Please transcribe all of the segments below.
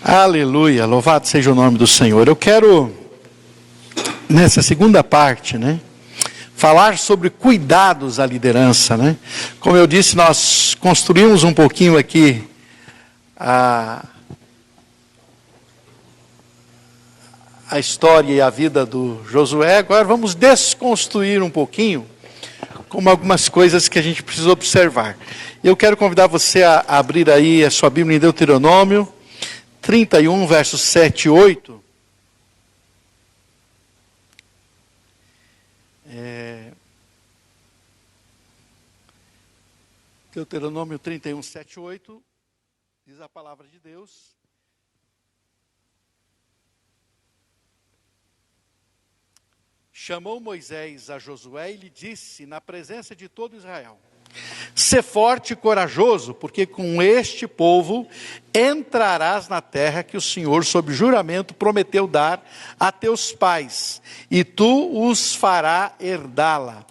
Aleluia, louvado seja o nome do Senhor. Eu quero, nessa segunda parte, falar sobre cuidados à liderança, Como eu disse, nós construímos um pouquinho aqui a história e a vida do Josué. Agora vamos desconstruir um pouquinho, como algumas coisas que a gente precisa observar. Eu quero convidar você a abrir aí a sua Bíblia em Deuteronômio 31, versos 7 e 8. Deuteronômio 31, 7 e 8, diz a palavra de Deus: chamou Moisés a Josué e lhe disse, na presença de todo Israel: sê forte e corajoso, porque com este povo entrarás na terra que o Senhor, sob juramento, prometeu dar a teus pais, e tu os farás herdá-la.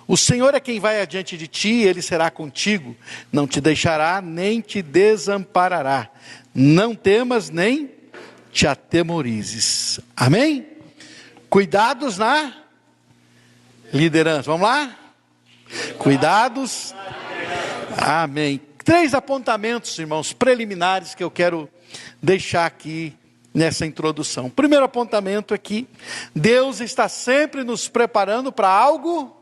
O Senhor é quem vai adiante de ti, ele será contigo, não te deixará, nem te desamparará. Não temas, nem te atemorizes. Amém? Cuidados na liderança. Vamos lá? Cuidados. Amém. 3 apontamentos, irmãos, preliminares que eu quero deixar aqui nessa introdução. O primeiro apontamento é que Deus está sempre nos preparando para algo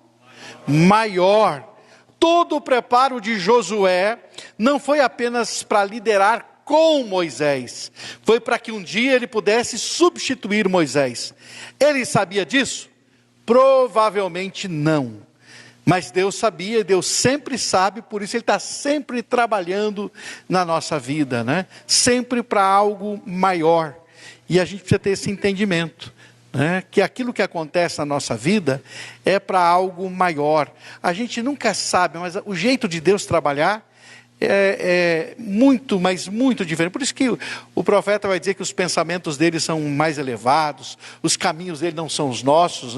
maior. Todo o preparo de Josué não foi apenas para liderar com Moisés, foi para que um dia ele pudesse substituir Moisés. Ele sabia disso? Provavelmente não. Mas Deus sabia, Deus sempre sabe, por isso Ele está sempre trabalhando na nossa vida, Sempre para algo maior. E a gente precisa ter esse entendimento, que aquilo que acontece na nossa vida é para algo maior. A gente nunca sabe, mas o jeito de Deus trabalhar é muito, mas muito diferente. Por isso que o profeta vai dizer que os pensamentos dele são mais elevados, os caminhos dele não são os nossos,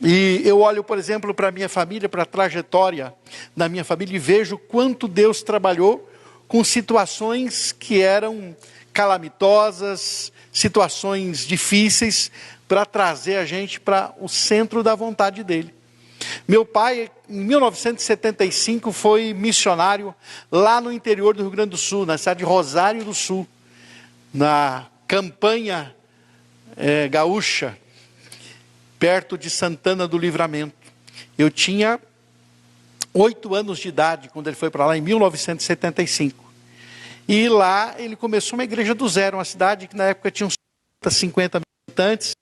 E eu olho, por exemplo, para a minha família, para a trajetória da minha família, e vejo quanto Deus trabalhou com situações que eram calamitosas, situações difíceis, para trazer a gente para o centro da vontade dele. Meu pai, em 1975, foi missionário lá no interior do Rio Grande do Sul, na cidade de Rosário do Sul, na campanha gaúcha, perto de Santana do Livramento. Eu tinha 8 anos de idade quando ele foi para lá, em 1975. E lá ele começou uma igreja do zero, uma cidade que na época tinha uns 50 mil habitantes,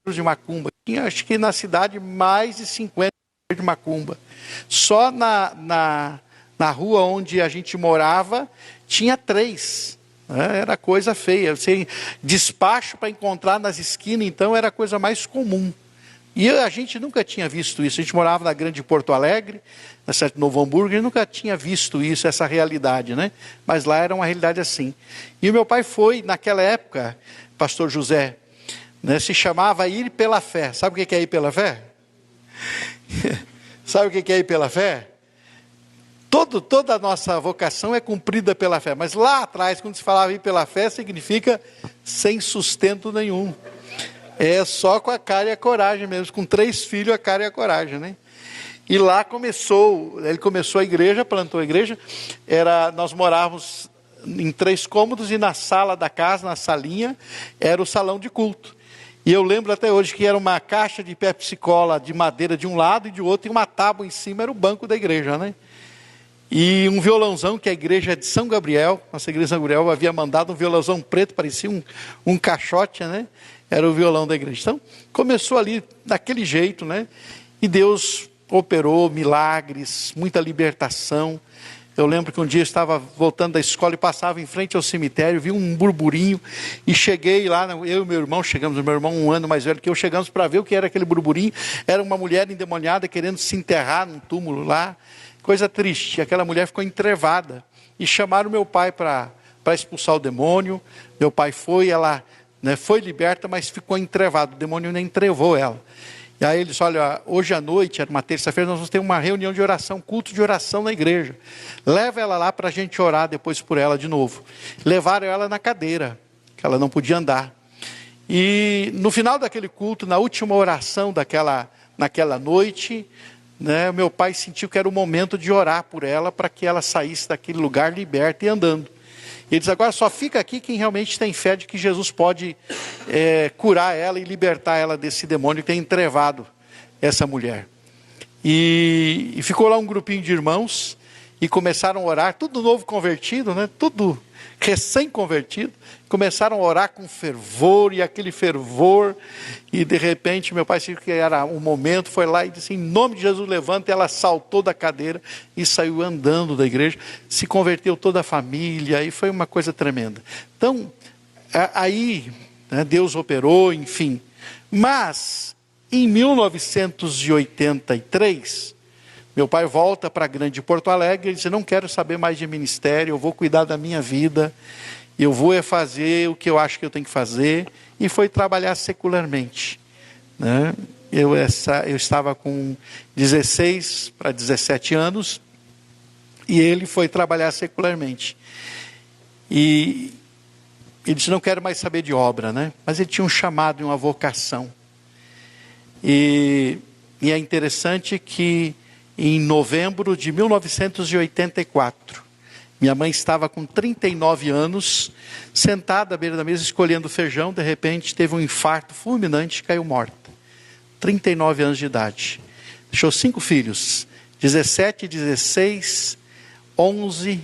de macumba. Tinha, acho que na cidade, mais de 50 de macumba. Só na rua onde a gente morava, tinha 3. Era coisa feia. Despacho para encontrar nas esquinas, então, era a coisa mais comum. E a gente nunca tinha visto isso. A gente morava na grande Porto Alegre, na cidade de Novo Hamburgo, e nunca tinha visto isso, essa realidade, Mas lá era uma realidade assim. E o meu pai foi, naquela época, pastor José, se chamava ir pela fé. Sabe o que é ir pela fé? Sabe o que é ir pela fé? Toda a nossa vocação é cumprida pela fé, mas lá atrás, quando se falava ir pela fé, significa sem sustento nenhum. É só com a cara e a coragem mesmo, com 3 filhos, a cara e a coragem, E lá ele começou a igreja, plantou a igreja, nós morávamos em 3 cômodos e na sala da casa, na salinha, era o salão de culto. E eu lembro até hoje que era uma caixa de Pepsi-Cola de madeira de um lado e de outro, e uma tábua em cima, era o banco da igreja, E um violãozão, que a igreja de São Gabriel, nossa igreja de São Gabriel, havia mandado um violãozão preto, parecia um caixote, Era o violão da igreja. Então, começou ali daquele jeito, E Deus operou milagres, muita libertação. Eu lembro que um dia eu estava voltando da escola e passava em frente ao cemitério, vi um burburinho e cheguei lá, eu e meu irmão chegamos, meu irmão 1 ano mais velho que eu, chegamos para ver o que era aquele burburinho. Era uma mulher endemoniada querendo se enterrar num túmulo lá, coisa triste. Aquela mulher ficou entrevada e chamaram meu pai para expulsar o demônio. Meu pai foi, ela foi liberta, mas ficou entrevada, o demônio nem entrevou ela. E aí ele disse, olha, hoje à noite, era uma terça-feira, nós vamos ter uma reunião de oração, culto de oração na igreja. Leva ela lá para a gente orar depois por ela de novo. Levaram ela na cadeira, que ela não podia andar. E no final daquele culto, na última oração naquela noite, né, meu pai sentiu que era o momento de orar por ela, para que ela saísse daquele lugar liberta e andando. Ele diz, agora só fica aqui quem realmente tem fé de que Jesus pode curar ela e libertar ela desse demônio que tem entrevado essa mulher. E ficou lá um grupinho de irmãos e começaram a orar, tudo novo convertido, né? Tudo recém-convertido. Começaram a orar com fervor, e aquele fervor, e de repente meu pai sentiu que era um momento, foi lá e disse, em nome de Jesus levanta, e ela saltou da cadeira e saiu andando da igreja, se converteu toda a família, e foi uma coisa tremenda. Então, aí, né, Deus operou, enfim. Mas, em 1983, meu pai volta para a Grande Porto Alegre, ele diz, não quero saber mais de ministério, eu vou cuidar da minha vida, eu vou fazer o que eu acho que eu tenho que fazer, e foi trabalhar secularmente, né? Eu estava com 16 para 17 anos, e ele foi trabalhar secularmente. E ele disse, não quero mais saber de obra, né? Mas ele tinha um chamado e uma vocação. E é interessante que em novembro de 1984, minha mãe estava com 39 anos, sentada à beira da mesa, escolhendo feijão, de repente teve um infarto fulminante e caiu morta. 39 anos de idade. Deixou 5 filhos, 17, 16, 11,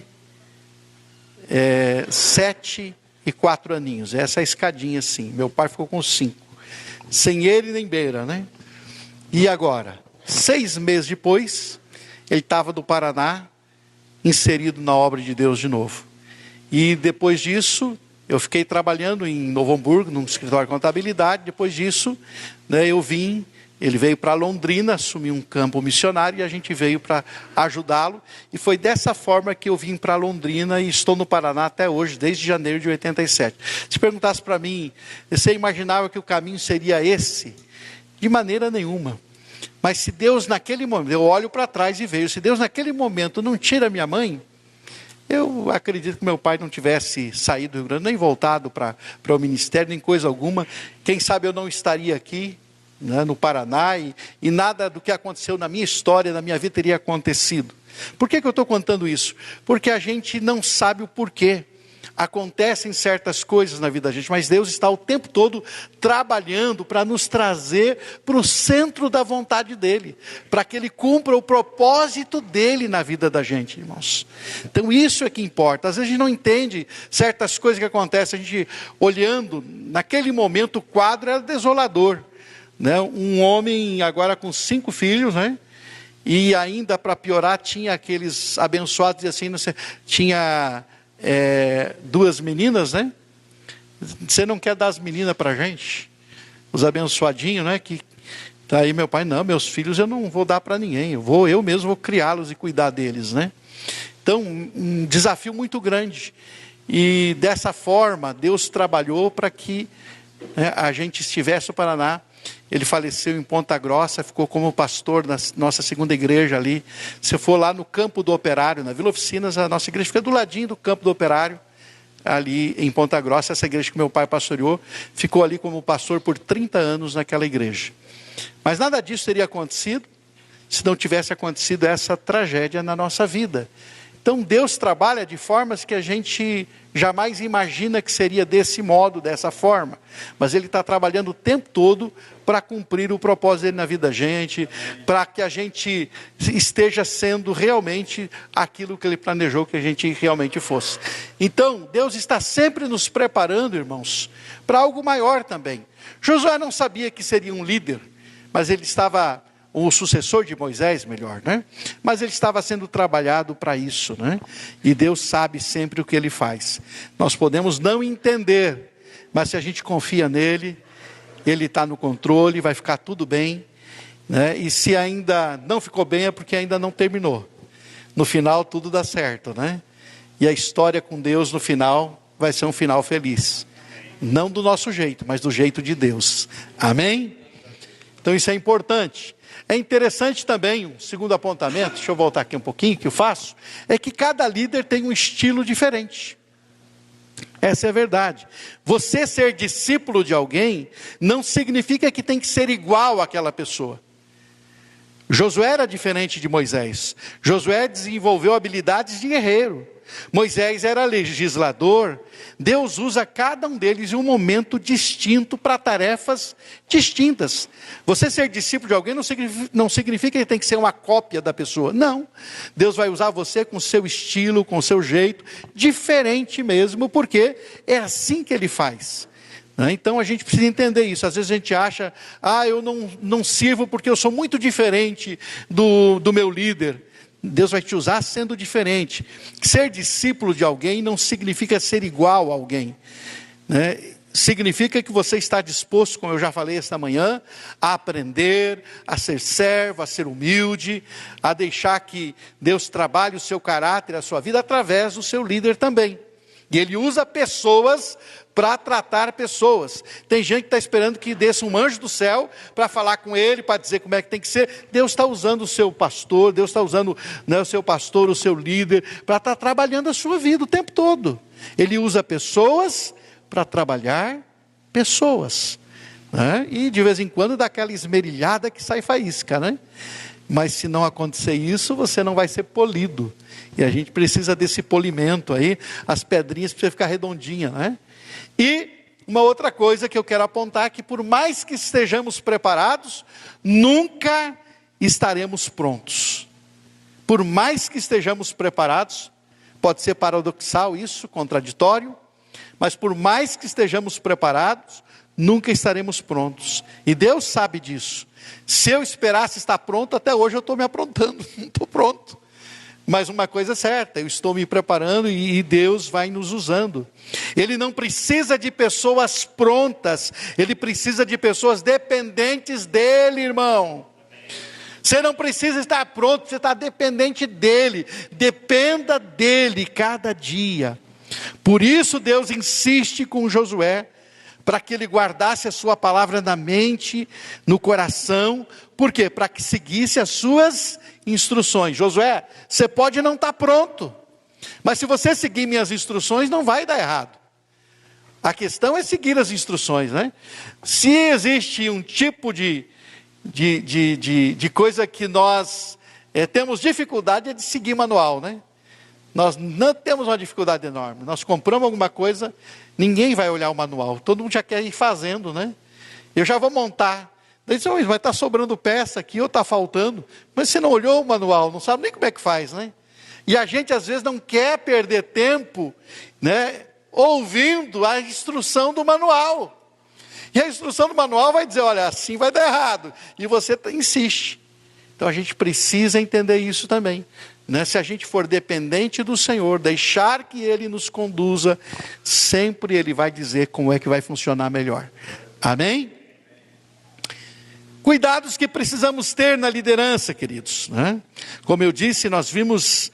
7 e 4 aninhos. Essa é a escadinha assim. Meu pai ficou com 5. Sem ele nem beira, né? E agora? 6 meses depois, ele estava do Paraná, inserido na obra de Deus de novo. E depois disso, eu fiquei trabalhando em Novo Hamburgo, num escritório de contabilidade. Depois disso, né, ele veio para Londrina, assumiu um campo missionário, e a gente veio para ajudá-lo. E foi dessa forma que eu vim para Londrina e estou no Paraná até hoje, desde janeiro de 87. Se perguntasse para mim, você imaginava que o caminho seria esse? De maneira nenhuma. Mas se Deus naquele momento, eu olho para trás e vejo, se Deus naquele momento não tira minha mãe, eu acredito que meu pai não tivesse saído do Rio Grande, nem voltado para o ministério, nem coisa alguma. Quem sabe eu não estaria aqui, né, no Paraná, e nada do que aconteceu na minha história, na minha vida, teria acontecido. Por que eu estou contando isso? Porque a gente não sabe o porquê. Acontecem certas coisas na vida da gente, mas Deus está o tempo todo trabalhando para nos trazer para o centro da vontade dEle, para que Ele cumpra o propósito dEle na vida da gente, irmãos. Então isso é que importa. Às vezes a gente não entende certas coisas que acontecem, a gente olhando, naquele momento o quadro era desolador, né? Um homem agora com 5 filhos, né? E ainda para piorar tinha aqueles abençoados, assim, não sei, tinha... 2 meninas, né? Você não quer dar as meninas para a gente? Os abençoadinhos, né? Que daí meu pai, não, meus filhos eu não vou dar para ninguém, eu mesmo vou criá-los e cuidar deles, né? Então, um desafio muito grande. E dessa forma, Deus trabalhou para que, né, a gente estivesse no Paraná. Ele faleceu em Ponta Grossa, ficou como pastor na nossa segunda igreja ali. Se for lá no Campo do Operário, na Vila Oficinas, a nossa igreja fica do ladinho do Campo do Operário, ali em Ponta Grossa. Essa igreja que meu pai pastoreou, ficou ali como pastor por 30 anos naquela igreja. Mas nada disso teria acontecido se não tivesse acontecido essa tragédia na nossa vida. Então Deus trabalha de formas que a gente jamais imagina que seria desse modo, dessa forma. Mas Ele está trabalhando o tempo todo para cumprir o propósito dEle na vida da gente, para que a gente esteja sendo realmente aquilo que Ele planejou que a gente realmente fosse. Então Deus está sempre nos preparando, irmãos, para algo maior também. Josué não sabia que seria um líder, mas ele estava... o sucessor de Moisés, melhor, né? Mas ele estava sendo trabalhado para isso, né? E Deus sabe sempre o que Ele faz. Nós podemos não entender, mas se a gente confia nele, Ele está no controle, vai ficar tudo bem, né? E se ainda não ficou bem, é porque ainda não terminou. No final tudo dá certo, né? E a história com Deus no final vai ser um final feliz. Não do nosso jeito, mas do jeito de Deus. Amém? Então isso é importante. É interessante também, um segundo apontamento, deixa eu voltar aqui um pouquinho, que eu faço, é que cada líder tem um estilo diferente. Essa é a verdade. Você ser discípulo de alguém não significa que tem que ser igual àquela pessoa. Josué era diferente de Moisés. Josué desenvolveu habilidades de guerreiro. Moisés era legislador. Deus usa cada um deles em um momento distinto para tarefas distintas. Você ser discípulo de alguém não significa que tem que ser uma cópia da pessoa. Não. Deus vai usar você com o seu estilo, com o seu jeito, diferente mesmo, porque é assim que Ele faz. Então a gente precisa entender isso. Às vezes a gente acha, eu não sirvo porque eu sou muito diferente do meu líder. Deus vai te usar sendo diferente. Ser discípulo de alguém não significa ser igual a alguém, né? Significa que você está disposto, como eu já falei esta manhã, a aprender, a ser servo, a ser humilde, a deixar que Deus trabalhe o seu caráter, a sua vida, através do seu líder também. E Ele usa pessoas para tratar pessoas. Tem gente que está esperando que desça um anjo do céu para falar com ele, para dizer como é que tem que ser. Deus está usando o seu pastor, Deus está usando, o seu pastor, o seu líder, para estar trabalhando a sua vida o tempo todo. Ele usa pessoas para trabalhar pessoas, né? E de vez em quando dá aquela esmerilhada que sai faísca, né? Mas se não acontecer isso, você não vai ser polido. E a gente precisa desse polimento aí, as pedrinhas precisam ficar redondinhas, né? E uma outra coisa que eu quero apontar é que por mais que estejamos preparados, nunca estaremos prontos. Por mais que estejamos preparados, pode ser paradoxal isso, contraditório, mas por mais que estejamos preparados, nunca estaremos prontos. E Deus sabe disso. Se eu esperasse estar pronto, até hoje eu estou me aprontando, não estou pronto. Mas uma coisa é certa, eu estou me preparando e Deus vai nos usando. Ele não precisa de pessoas prontas, Ele precisa de pessoas dependentes dEle, irmão. Você não precisa estar pronto, você está dependente dEle. Dependa dEle cada dia. Por isso Deus insiste com Josué, para que ele guardasse a sua palavra na mente, no coração. Por quê? Para que seguisse as suas instruções. Josué, você pode não estar pronto, mas se você seguir minhas instruções, não vai dar errado. A questão é seguir as instruções, né? Se existe um tipo de coisa que nós temos dificuldade, é de seguir manual, né? Nós não temos uma dificuldade enorme. Nós compramos alguma coisa, ninguém vai olhar o manual, todo mundo já quer ir fazendo, né? Eu já vou montar. Daí diz, vai estar sobrando peça aqui ou está faltando, mas você não olhou o manual, não sabe nem como é que faz, né? E a gente às vezes não quer perder tempo, né, ouvindo a instrução do manual. E a instrução do manual vai dizer, olha, assim vai dar errado, e você insiste. Então a gente precisa entender isso também, né? Se a gente for dependente do Senhor, deixar que Ele nos conduza, sempre Ele vai dizer como é que vai funcionar melhor. Amém? Cuidados que precisamos ter na liderança, queridos, né? Como eu disse, nós vimos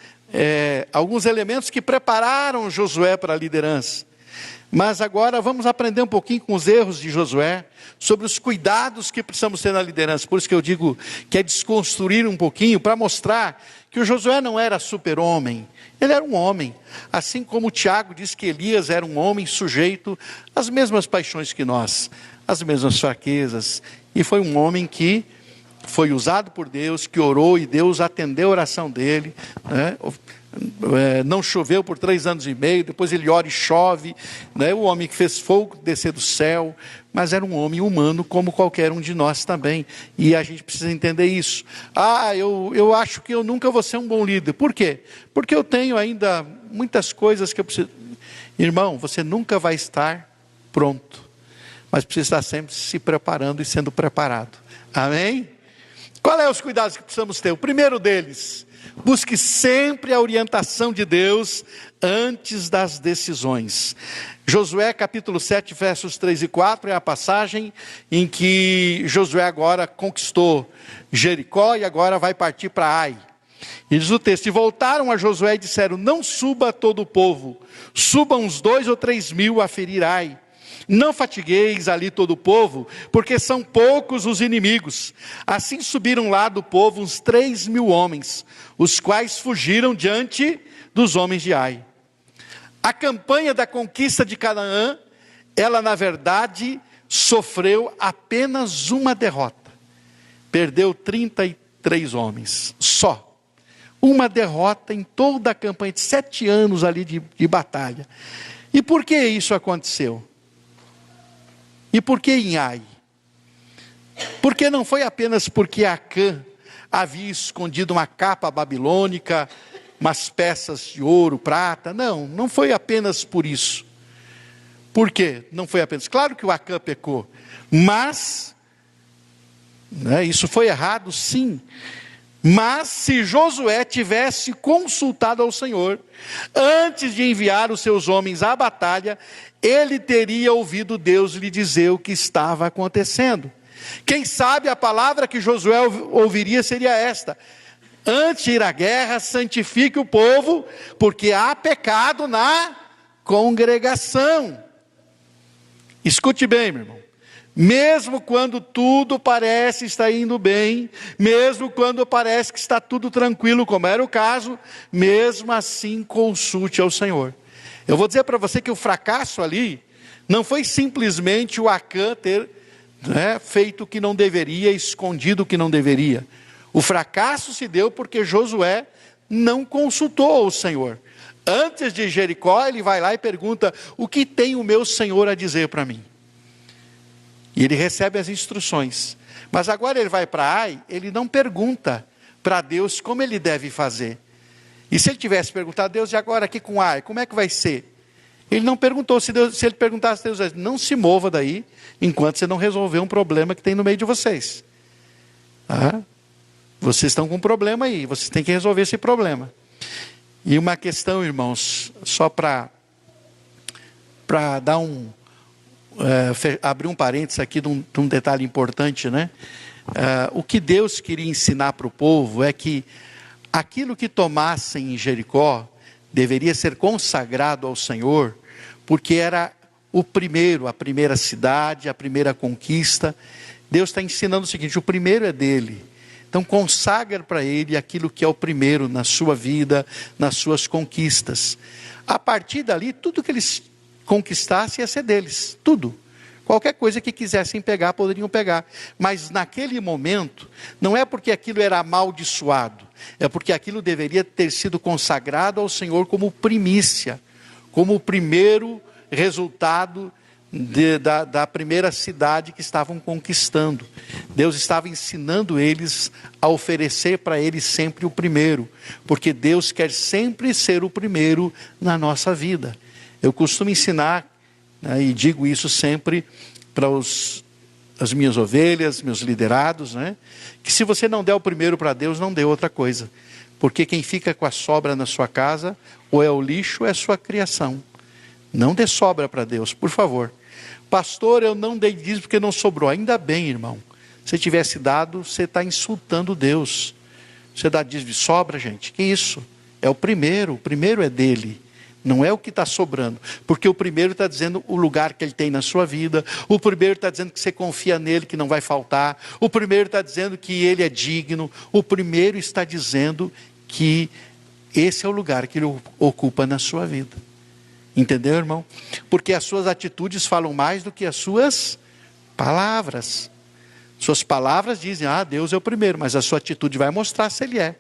alguns elementos que prepararam Josué para a liderança. Mas agora vamos aprender um pouquinho com os erros de Josué, sobre os cuidados que precisamos ter na liderança. Por isso que eu digo que é desconstruir um pouquinho, para mostrar que o Josué não era super-homem, ele era um homem. Assim como o Tiago diz que Elias era um homem sujeito às mesmas paixões que nós, às mesmas fraquezas. E foi um homem que foi usado por Deus, que orou e Deus atendeu a oração dele, né? Não choveu por 3 anos e meio, depois ele ora e chove, né? O homem que fez fogo descer do céu, mas era um homem humano como qualquer um de nós também, e a gente precisa entender isso. Eu acho que eu nunca vou ser um bom líder. Por quê? Porque eu tenho ainda muitas coisas que eu preciso. Irmão, você nunca vai estar pronto, mas precisa estar sempre se preparando e sendo preparado. Amém? Qual é os cuidados que precisamos ter? O primeiro deles, busque sempre a orientação de Deus antes das decisões. Josué capítulo 7, versos 3 e 4 é a passagem em que Josué agora conquistou Jericó e agora vai partir para Ai. E diz o texto, e voltaram a Josué e disseram, não suba todo o povo, subam uns 2 ou 3 mil a ferir Ai. não fatigueis ali todo o povo, porque são poucos os inimigos. Assim subiram lá do povo uns 3.000 homens, os quais fugiram diante dos homens de Ai. A campanha da conquista de Canaã, ela na verdade sofreu apenas uma derrota. Perdeu 33 homens, só. Uma derrota em toda a campanha, de 7 anos ali de batalha. E por que isso aconteceu? E por que em Ai? Porque não foi apenas porque Acã havia escondido uma capa babilônica, umas peças de ouro, prata. Não, não foi apenas por isso. Por quê? Não foi apenas. Claro que o Acã pecou, mas isso foi errado, sim. Mas se Josué tivesse consultado ao Senhor, antes de enviar os seus homens à batalha, ele teria ouvido Deus lhe dizer o que estava acontecendo. Quem sabe a palavra que Josué ouviria seria esta: antes de ir à guerra, santifique o povo, porque há pecado na congregação. Escute bem, meu irmão. Mesmo quando tudo parece estar indo bem, mesmo quando parece que está tudo tranquilo, como era o caso, mesmo assim consulte ao Senhor. Eu vou dizer para você que o fracasso ali não foi simplesmente o Acã ter feito o que não deveria, escondido o que não deveria. O fracasso se deu porque Josué não consultou ao Senhor. Antes de Jericó, ele vai lá e pergunta: o que tem o meu Senhor a dizer para mim? E ele recebe as instruções. Mas agora ele vai para Ai, ele não pergunta para Deus como ele deve fazer. E se ele tivesse perguntado a Deus, e agora aqui com Ai, como é que vai ser? Ele não perguntou. Se ele perguntasse a Deus, não se mova daí, enquanto você não resolver um problema que tem no meio de vocês. Vocês estão com um problema aí, vocês têm que resolver esse problema. E uma questão, irmãos, só para dar abrir um parênteses aqui de um detalhe importante, né? O que Deus queria ensinar para o povo é que aquilo que tomassem em Jericó deveria ser consagrado ao Senhor, porque era a primeira cidade, a primeira conquista. Deus está ensinando o seguinte: o primeiro é dele. Então consagra para ele aquilo que é o primeiro na sua vida, nas suas conquistas. A partir dali, tudo que eles conquistassem ia ser deles, tudo. Qualquer coisa que quisessem pegar, poderiam pegar. Mas naquele momento, não é porque aquilo era amaldiçoado, é porque aquilo deveria ter sido consagrado ao Senhor como primícia, como o primeiro resultado da primeira cidade que estavam conquistando. Deus estava ensinando eles a oferecer para eles sempre o primeiro, porque Deus quer sempre ser o primeiro na nossa vida. Eu costumo ensinar, e digo isso sempre para as minhas ovelhas, meus liderados, que se você não der o primeiro para Deus, não dê outra coisa, porque quem fica com a sobra na sua casa, ou é o lixo ou é a sua criação. Não dê sobra para Deus, por favor. Pastor, eu não dei dízimo porque não sobrou. Ainda bem, irmão. Se tivesse dado, você está insultando Deus. Você dá dízimo de sobra, gente? Que isso? É o primeiro é dele. Não é o que está sobrando, porque o primeiro está dizendo o lugar que ele tem na sua vida, o primeiro está dizendo que você confia nele, que não vai faltar, o primeiro está dizendo que ele é digno, o primeiro está dizendo que esse é o lugar que ele ocupa na sua vida. Entendeu, irmão? Porque as suas atitudes falam mais do que as suas palavras. Suas palavras dizem: Deus é o primeiro, mas a sua atitude vai mostrar se ele é.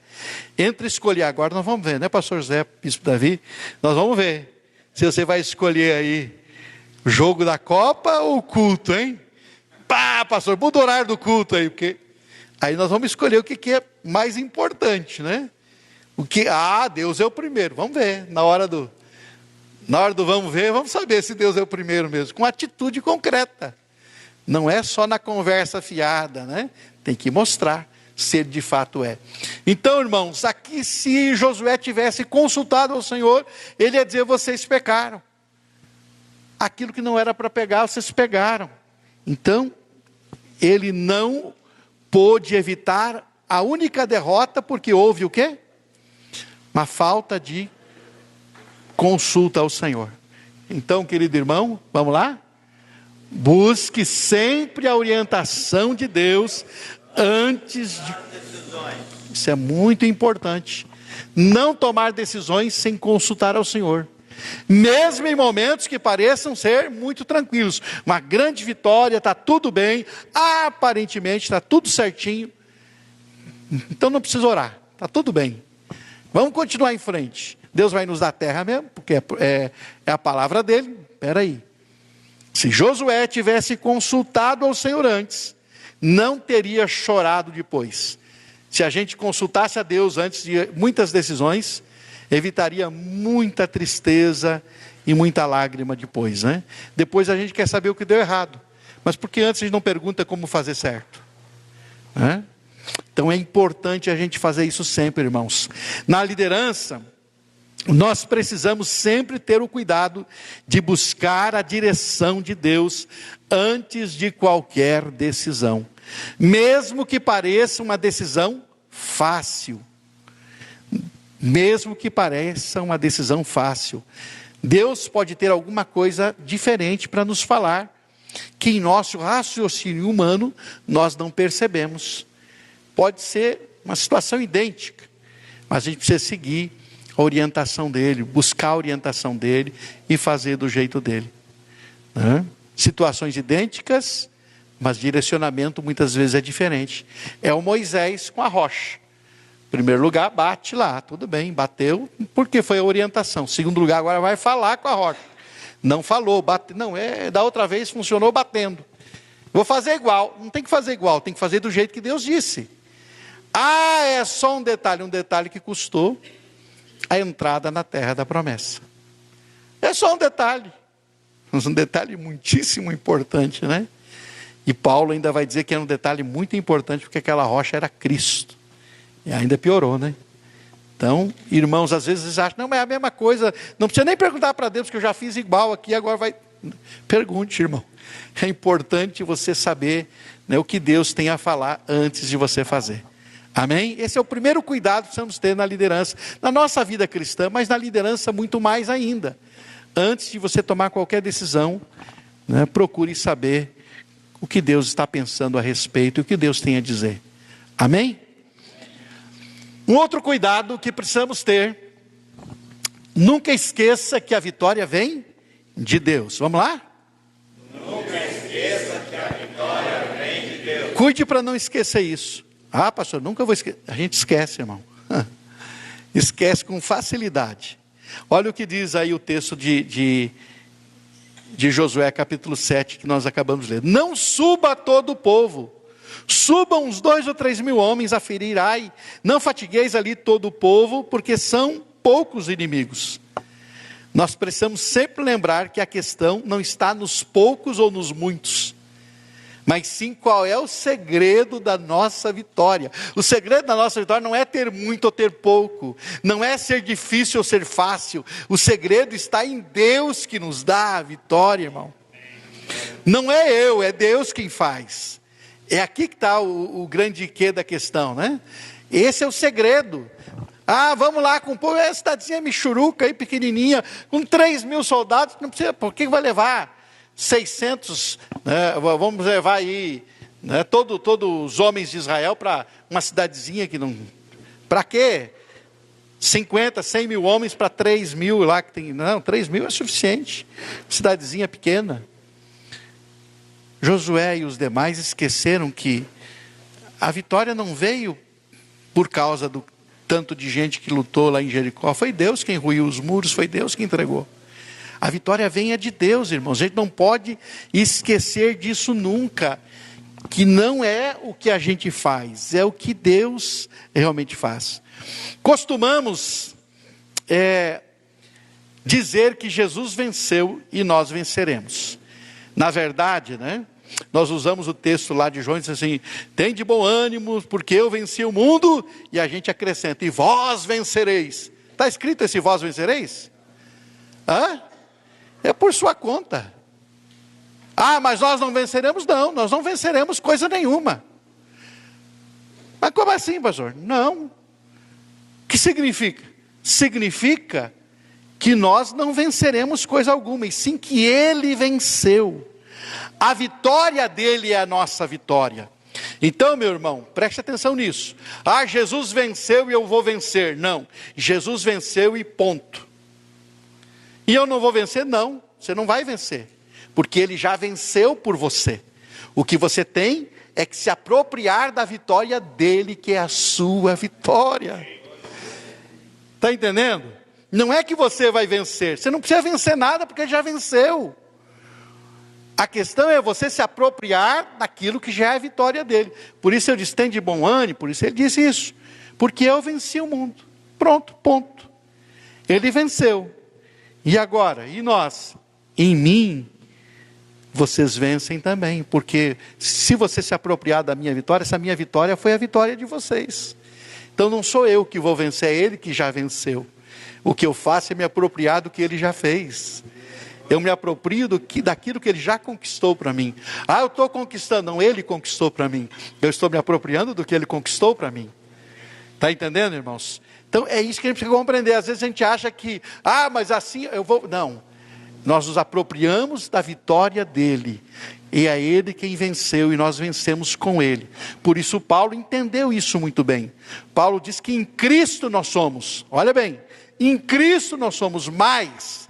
Entre escolher agora, nós vamos ver, né, pastor José, bispo Davi? Nós vamos ver se você vai escolher aí o jogo da Copa ou o culto, hein? Pá, pastor, muda o horário do culto aí, porque aí nós vamos escolher o que é mais importante, né? Deus é o primeiro. Vamos ver, na hora do vamos ver, vamos saber se Deus é o primeiro mesmo, com atitude concreta. Não é só na conversa fiada, né? Tem que mostrar se ele de fato é. Então, irmãos, aqui se Josué tivesse consultado ao Senhor, ele ia dizer: vocês pecaram. Aquilo que não era para pegar, vocês pegaram. Então, ele não pôde evitar a única derrota, porque houve o quê? Uma falta de consulta ao Senhor. Então, querido irmão, vamos lá? Busque sempre a orientação de Deus antes de... Isso é muito importante. Não tomar decisões sem consultar ao Senhor. Mesmo em momentos que pareçam ser muito tranquilos. Uma grande vitória, está tudo bem. Aparentemente está tudo certinho. Então não precisa orar. Está tudo bem. Vamos continuar em frente. Deus vai nos dar terra mesmo, porque é a palavra dele. Espera aí. Se Josué tivesse consultado ao Senhor antes, não teria chorado depois. Se a gente consultasse a Deus antes de muitas decisões, evitaria muita tristeza e muita lágrima depois, né? Depois a gente quer saber o que deu errado. Mas por que antes a gente não pergunta como fazer certo? Né? Então é importante a gente fazer isso sempre, irmãos. Na liderança, nós precisamos sempre ter o cuidado de buscar a direção de Deus antes de qualquer decisão. Mesmo que pareça uma decisão fácil. Mesmo que pareça uma decisão fácil. Deus pode ter alguma coisa diferente para nos falar, que em nosso raciocínio humano nós não percebemos. Pode ser uma situação idêntica, mas a gente precisa seguir a orientação dele, buscar a orientação dele e fazer do jeito dele. Né? Situações idênticas, mas direcionamento muitas vezes é diferente. É o Moisés com a rocha. Em primeiro lugar, bate lá, tudo bem, bateu, porque foi a orientação. Segundo lugar, agora vai falar com a rocha. Não falou, da outra vez funcionou batendo. Vou fazer igual. Não tem que fazer igual, tem que fazer do jeito que Deus disse. É só um detalhe que custou a entrada na terra da promessa. É só um detalhe, mas um detalhe muitíssimo importante, né? E Paulo ainda vai dizer que é um detalhe muito importante, porque aquela rocha era Cristo. E ainda piorou, né? Então, irmãos, às vezes vocês acham, não, mas é a mesma coisa, não precisa nem perguntar para Deus, que eu já fiz igual aqui, agora vai... Pergunte, irmão. É importante você saber, né, o que Deus tem a falar antes de você fazer. Amém? Esse é o primeiro cuidado que precisamos ter na liderança, na nossa vida cristã, mas na liderança muito mais ainda. Antes de você tomar qualquer decisão, né, procure saber o que Deus está pensando a respeito e o que Deus tem a dizer. Amém? Um outro cuidado que precisamos ter, nunca esqueça que a vitória vem de Deus. Vamos lá? Nunca esqueça que a vitória vem de Deus. Cuide para não esquecer isso. Pastor, nunca vou esquecer. A gente esquece, irmão. Esquece com facilidade. Olha o que diz aí o texto de Josué, capítulo 7, que nós acabamos de ler. Não suba todo o povo. Subam uns 2 ou 3 mil homens a ferir Ai. Não fatigueis ali todo o povo, porque são poucos inimigos. Nós precisamos sempre lembrar que a questão não está nos poucos ou nos muitos, mas sim qual é o segredo da nossa vitória. O segredo da nossa vitória não é ter muito ou ter pouco, não é ser difícil ou ser fácil. O segredo está em Deus que nos dá a vitória, irmão. Não é eu, é Deus quem faz. É aqui que está o grande quê da questão, né? Esse é o segredo. Vamos lá com o povo, é cidadezinha michuruca aí, pequenininha, com 3 mil soldados, não precisa, por que vai levar 600, né, vamos levar aí, né, todos os homens de Israel para uma cidadezinha que não, para quê? 50, 100 mil homens para 3 mil lá que tem, não, 3 mil é suficiente, cidadezinha pequena. Josué e os demais esqueceram que a vitória não veio por causa do tanto de gente que lutou lá em Jericó, foi Deus quem ruiu os muros, foi Deus quem entregou. A vitória vem de Deus, irmãos. A gente não pode esquecer disso nunca, que não é o que a gente faz, é o que Deus realmente faz. Costumamos dizer que Jesus venceu e nós venceremos. Na verdade, né, nós usamos o texto lá de João, diz assim, tem de bom ânimo, porque eu venci o mundo, e a gente acrescenta, e vós vencereis. Está escrito esse vós vencereis? É por sua conta. Mas nós não venceremos? Não, nós não venceremos coisa nenhuma. Mas como assim, pastor? Não. O que significa? Significa que nós não venceremos coisa alguma, e sim que Ele venceu. A vitória dele é a nossa vitória. Então, meu irmão, preste atenção nisso. Ah, Jesus venceu e eu vou vencer. Não, Jesus venceu e ponto. E eu não vou vencer? Não, você não vai vencer, porque ele já venceu por você. O que você tem é que se apropriar da vitória dele, que é a sua vitória. Está entendendo? Não é que você vai vencer, você não precisa vencer nada, porque ele já venceu. A questão é você se apropriar daquilo que já é a vitória dele. Por isso eu disse, tem de bom ânimo, por isso ele disse isso. Porque eu venci o mundo. Pronto, ponto. Ele venceu. E agora? E nós? Em mim, vocês vencem também. Porque se você se apropriar da minha vitória, essa minha vitória foi a vitória de vocês. Então não sou eu que vou vencer, é ele que já venceu. O que eu faço é me apropriar do que ele já fez. Eu me aproprio daquilo que ele já conquistou para mim. Ah, eu estou conquistando. Não, ele conquistou para mim. Eu estou me apropriando do que ele conquistou para mim. Está entendendo, irmãos? Então é isso que a gente precisa compreender. Às vezes a gente acha que, mas assim eu vou... Não, nós nos apropriamos da vitória dele. E é ele quem venceu e nós vencemos com ele. Por isso Paulo entendeu isso muito bem. Paulo diz que em Cristo nós somos, olha bem, em Cristo nós somos mais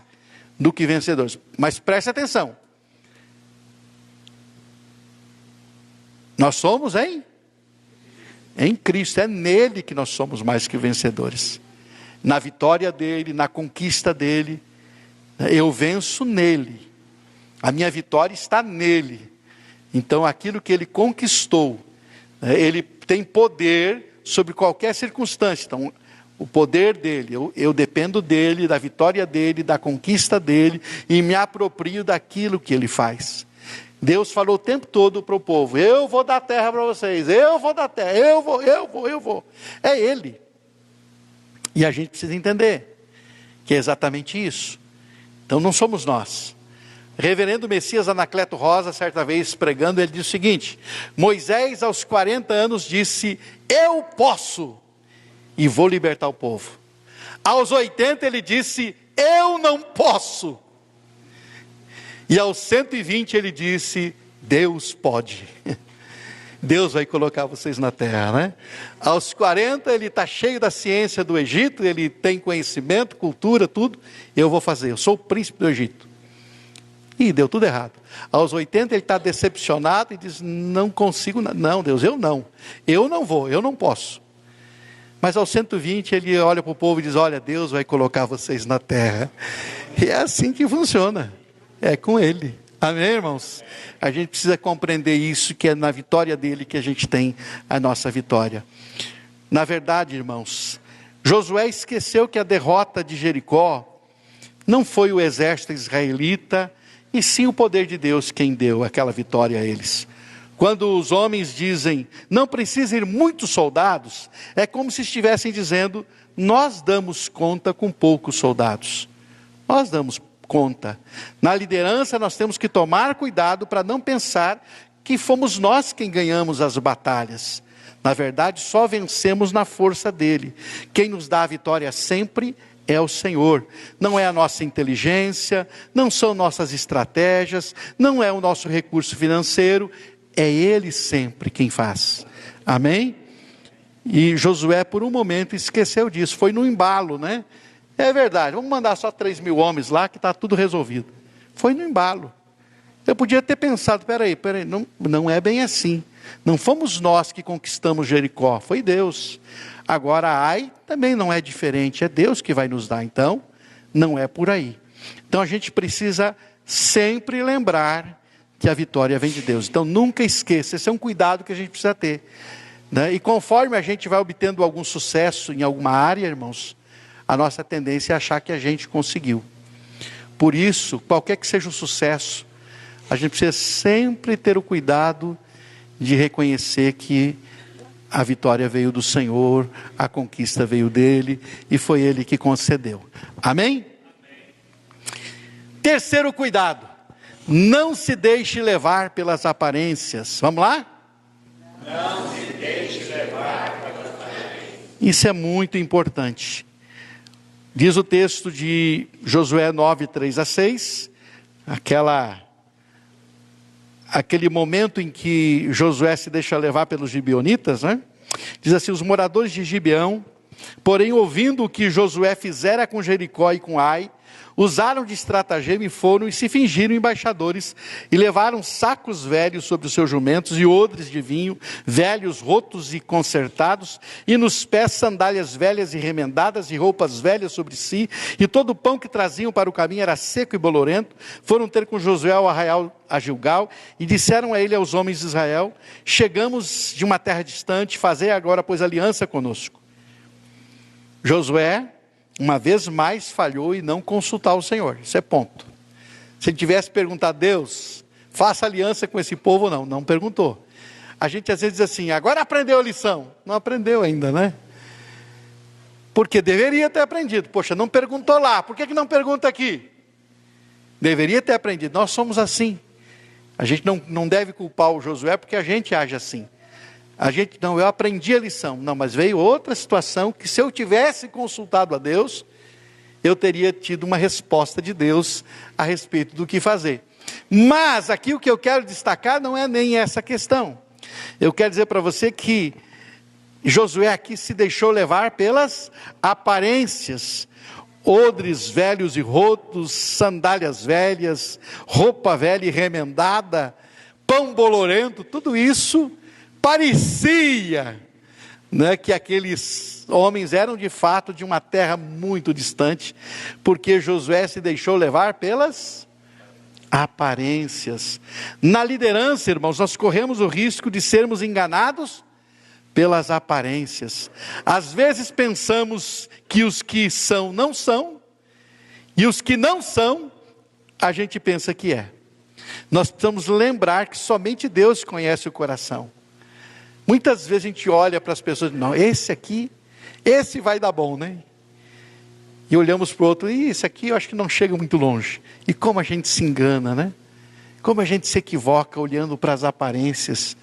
do que vencedores. Mas preste atenção. Nós somos em Cristo, é nele que nós somos mais que vencedores. Na vitória dele, na conquista dele, eu venço nele. A minha vitória está nele. Então aquilo que ele conquistou, ele tem poder sobre qualquer circunstância. Então o poder dele, eu dependo dele, da vitória dele, da conquista dele, e me aproprio daquilo que ele faz. Deus falou o tempo todo para o povo, eu vou dar terra para vocês, eu vou dar terra, eu vou. É ele. E a gente precisa entender que é exatamente isso. Então não somos nós. Reverendo Messias Anacleto Rosa, certa vez pregando, ele disse o seguinte: Moisés aos 40 anos disse, eu posso, e vou libertar o povo. Aos 80 ele disse, eu não posso. E aos 120 ele disse, Deus pode. Deus vai colocar vocês na terra, né? Aos 40 ele está cheio da ciência do Egito, ele tem conhecimento, cultura, tudo. Eu vou fazer, eu sou o príncipe do Egito. E deu tudo errado. Aos 80 ele está decepcionado e diz, não consigo, não Deus, eu não vou, eu não posso. Mas aos 120 ele olha para o povo e diz, olha, Deus vai colocar vocês na terra. E é assim que funciona, é com ele. Amém, irmãos? A gente precisa compreender isso, que é na vitória dele que a gente tem a nossa vitória. Na verdade, irmãos, Josué esqueceu que a derrota de Jericó não foi o exército israelita, e sim o poder de Deus quem deu aquela vitória a eles. Quando os homens dizem, não precisa ir muitos soldados, é como se estivessem dizendo, nós damos conta com poucos soldados. Nós damos conta. Na liderança nós temos que tomar cuidado para não pensar que fomos nós quem ganhamos as batalhas. Na verdade, só vencemos na força dele. Quem nos dá a vitória sempre é o Senhor. Não é a nossa inteligência, não são nossas estratégias, não é o nosso recurso financeiro, é ele sempre quem faz. Amém? E Josué por um momento esqueceu disso, foi no embalo, né? É verdade, vamos mandar só 3.000 homens lá que está tudo resolvido. Foi no embalo. Eu podia ter pensado, peraí, não é bem assim. Não fomos nós que conquistamos Jericó, foi Deus. Agora Ai também não é diferente, é Deus que vai nos dar, então não é por aí. Então a gente precisa sempre lembrar que a vitória vem de Deus. Então nunca esqueça, esse é um cuidado que a gente precisa ter, né? E conforme a gente vai obtendo algum sucesso em alguma área, irmãos, a nossa tendência é achar que a gente conseguiu. Por isso, qualquer que seja o sucesso, a gente precisa sempre ter o cuidado de reconhecer que a vitória veio do Senhor, a conquista veio dele, e foi ele que concedeu. Amém? Terceiro cuidado, não se deixe levar pelas aparências. Vamos lá? Não se deixe levar pelas aparências. Isso é muito importante. Diz o texto de Josué 9, 3 a 6, aquele momento em que Josué se deixa levar pelos gibeonitas, né? Diz assim: os moradores de Gibeão, porém, ouvindo o que Josué fizera com Jericó e com Ai, usaram de estratagema e foram e se fingiram embaixadores, e levaram sacos velhos sobre os seus jumentos e odres de vinho, velhos, rotos e consertados, e nos pés sandálias velhas e remendadas e roupas velhas sobre si, e todo o pão que traziam para o caminho era seco e bolorento. Foram ter com Josué ao arraial a Gilgal, e disseram a ele, aos homens de Israel: chegamos de uma terra distante, fazei agora, pois, aliança conosco. Josué, uma vez mais, falhou em não consultar o Senhor. Isso é ponto. Se ele tivesse perguntado a Deus, faça aliança com esse povo, não perguntou. A gente às vezes diz assim: agora aprendeu a lição. Não aprendeu ainda, né? Porque deveria ter aprendido. Poxa, não perguntou lá, por que não pergunta aqui? Deveria ter aprendido. Nós somos assim. A gente não deve culpar o Josué porque a gente age assim. Eu aprendi a lição. Não, mas veio outra situação que, se eu tivesse consultado a Deus, eu teria tido uma resposta de Deus a respeito do que fazer. Mas aqui o que eu quero destacar não é nem essa questão. Eu quero dizer para você que Josué aqui se deixou levar pelas aparências. Odres velhos e rotos, sandálias velhas, roupa velha e remendada, pão bolorento, tudo isso parecia, né, que aqueles homens eram de fato de uma terra muito distante, porque Josué se deixou levar pelas aparências. Na liderança, irmãos, nós corremos o risco de sermos enganados pelas aparências. Às vezes pensamos que os que são, não são, e os que não são, a gente pensa que é. Nós precisamos lembrar que somente Deus conhece o coração. Muitas vezes a gente olha para as pessoas e diz: não, esse vai dar bom, né? E olhamos para o outro: e esse aqui eu acho que não chega muito longe. E como a gente se engana, né? Como a gente se equivoca olhando para as aparências.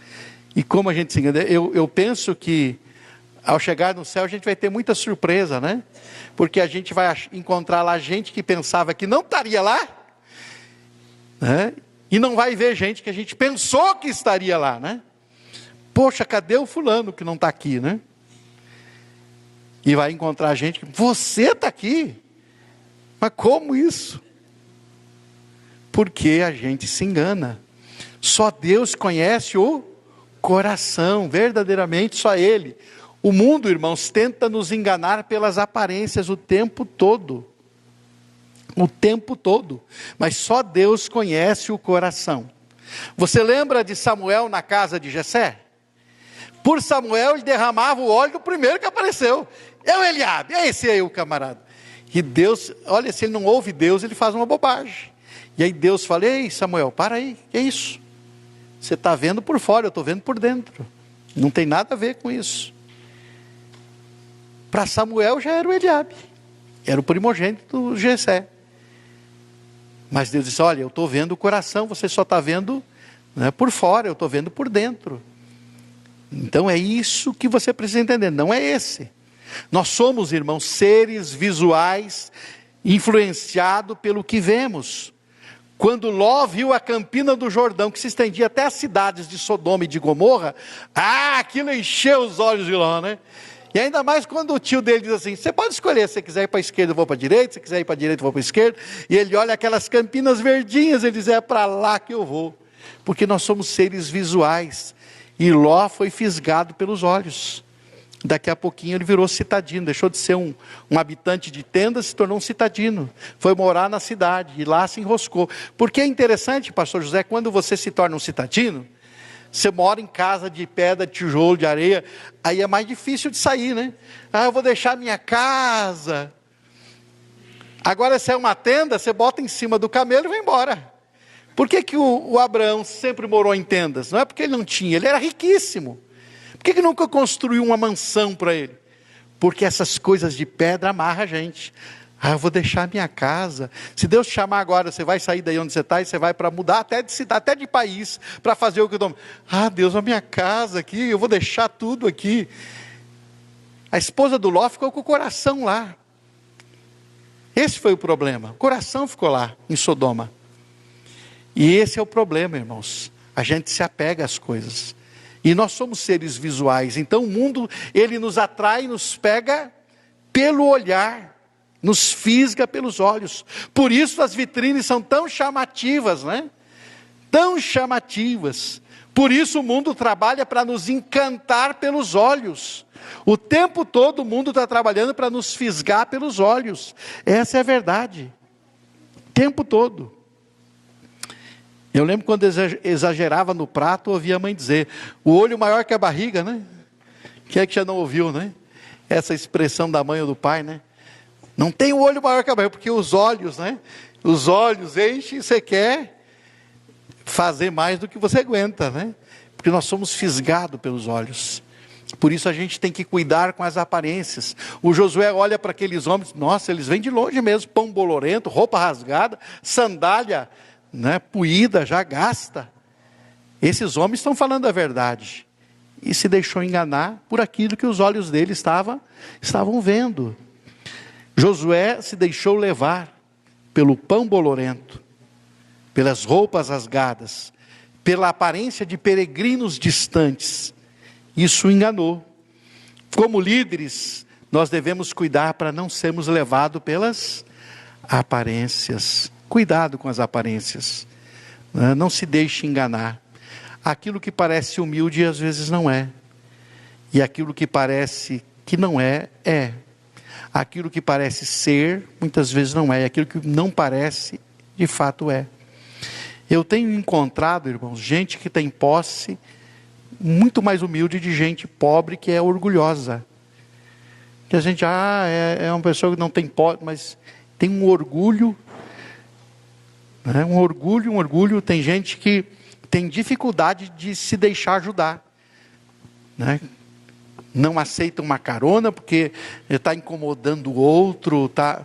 E como a gente se engana. Eu penso que ao chegar no céu a gente vai ter muita surpresa, né? Porque a gente vai encontrar lá gente que pensava que não estaria lá, né? E não vai ver gente que a gente pensou que estaria lá, né? Poxa, cadê o fulano que não está aqui, né? E vai encontrar gente que: você está aqui? Mas como isso? Porque a gente se engana. Só Deus conhece o coração, verdadeiramente só Ele. O mundo, irmãos, tenta nos enganar pelas aparências o tempo todo. O tempo todo. Mas só Deus conhece o coração. Você lembra de Samuel na casa de Jessé? Por Samuel, ele derramava o óleo do primeiro que apareceu. É o Eliabe, é esse aí o camarada. E Deus, olha, se ele não ouve Deus, ele faz uma bobagem. E aí Deus fala: ei Samuel, para aí, que é isso? Você está vendo por fora, eu estou vendo por dentro. Não tem nada a ver com isso. Para Samuel já era o Eliabe, era o primogênito do Jessé. Mas Deus disse: olha, eu estou vendo o coração, você só está vendo, né, por fora, eu estou vendo por dentro. Então é isso que você precisa entender, não é esse. Nós somos, irmãos, seres visuais, influenciados pelo que vemos. Quando Ló viu a campina do Jordão, que se estendia até as cidades de Sodoma e de Gomorra, aquilo encheu os olhos de Ló, né? E ainda mais quando o tio dele diz assim: você pode escolher, se você quiser ir para a esquerda eu vou para a direita, se você quiser ir para a direita eu vou para a esquerda. E ele olha aquelas campinas verdinhas, ele diz: é para lá que eu vou. Porque nós somos seres visuais. E Ló foi fisgado pelos olhos. Daqui a pouquinho ele virou citadino, deixou de ser um habitante de tenda, se tornou um citadino. Foi morar na cidade e lá se enroscou. Porque é interessante, pastor José, quando você se torna um citadino, você mora em casa de pedra, de tijolo, de areia, aí é mais difícil de sair, né? Eu vou deixar minha casa. Agora, se é uma tenda, você bota em cima do camelo e vai embora. Por que o Abraão sempre morou em tendas? Não é porque ele não tinha, ele era riquíssimo. Por que nunca construiu uma mansão para ele? Porque essas coisas de pedra amarram a gente. Eu vou deixar minha casa. Se Deus te chamar agora, você vai sair daí onde você está e você vai para mudar até de cidade, até de país, para fazer o que eu estou. Deus, a minha casa aqui, eu vou deixar tudo aqui. A esposa do Ló ficou com o coração lá. Esse foi o problema. O coração ficou lá, em Sodoma. E esse é o problema, irmãos. A gente se apega às coisas. E nós somos seres visuais, então o mundo, ele nos atrai, nos pega pelo olhar, nos fisga pelos olhos. Por isso as vitrines são tão chamativas, né? Tão chamativas. Por isso o mundo trabalha para nos encantar pelos olhos. O tempo todo o mundo está trabalhando para nos fisgar pelos olhos. Essa é a verdade. O tempo todo. Eu lembro quando exagerava no prato, eu ouvia a mãe dizer, o olho maior que a barriga, né? Quem é que já não ouviu, né? Essa expressão da mãe ou do pai, né? Não tem o olho maior que a barriga, porque os olhos, né? Os olhos enchem e você quer fazer mais do que você aguenta, né? Porque nós somos fisgados pelos olhos. Por isso a gente tem que cuidar com as aparências. O Josué olha para aqueles homens, nossa, eles vêm de longe mesmo, pão bolorento, roupa rasgada, sandália, né, puída, já gasta. Esses homens estão falando a verdade. E se deixou enganar por aquilo que os olhos dele estavam vendo. Josué se deixou levar pelo pão bolorento, pelas roupas rasgadas, pela aparência de peregrinos distantes. Isso o enganou. Como líderes, nós devemos cuidar para não sermos levados pelas aparências. Cuidado com as aparências. Não se deixe enganar. Aquilo que parece humilde, às vezes não é. E aquilo que parece que não é, é. Aquilo que parece ser, muitas vezes não é. E aquilo que não parece, de fato é. Eu tenho encontrado, irmãos, gente que tem posse muito mais humilde de gente pobre que é orgulhosa. Que a gente, é uma pessoa que não tem posse, mas tem um orgulho, né? Um orgulho. Tem gente que tem dificuldade de se deixar ajudar, né? Não aceita uma carona porque está incomodando o outro, tá?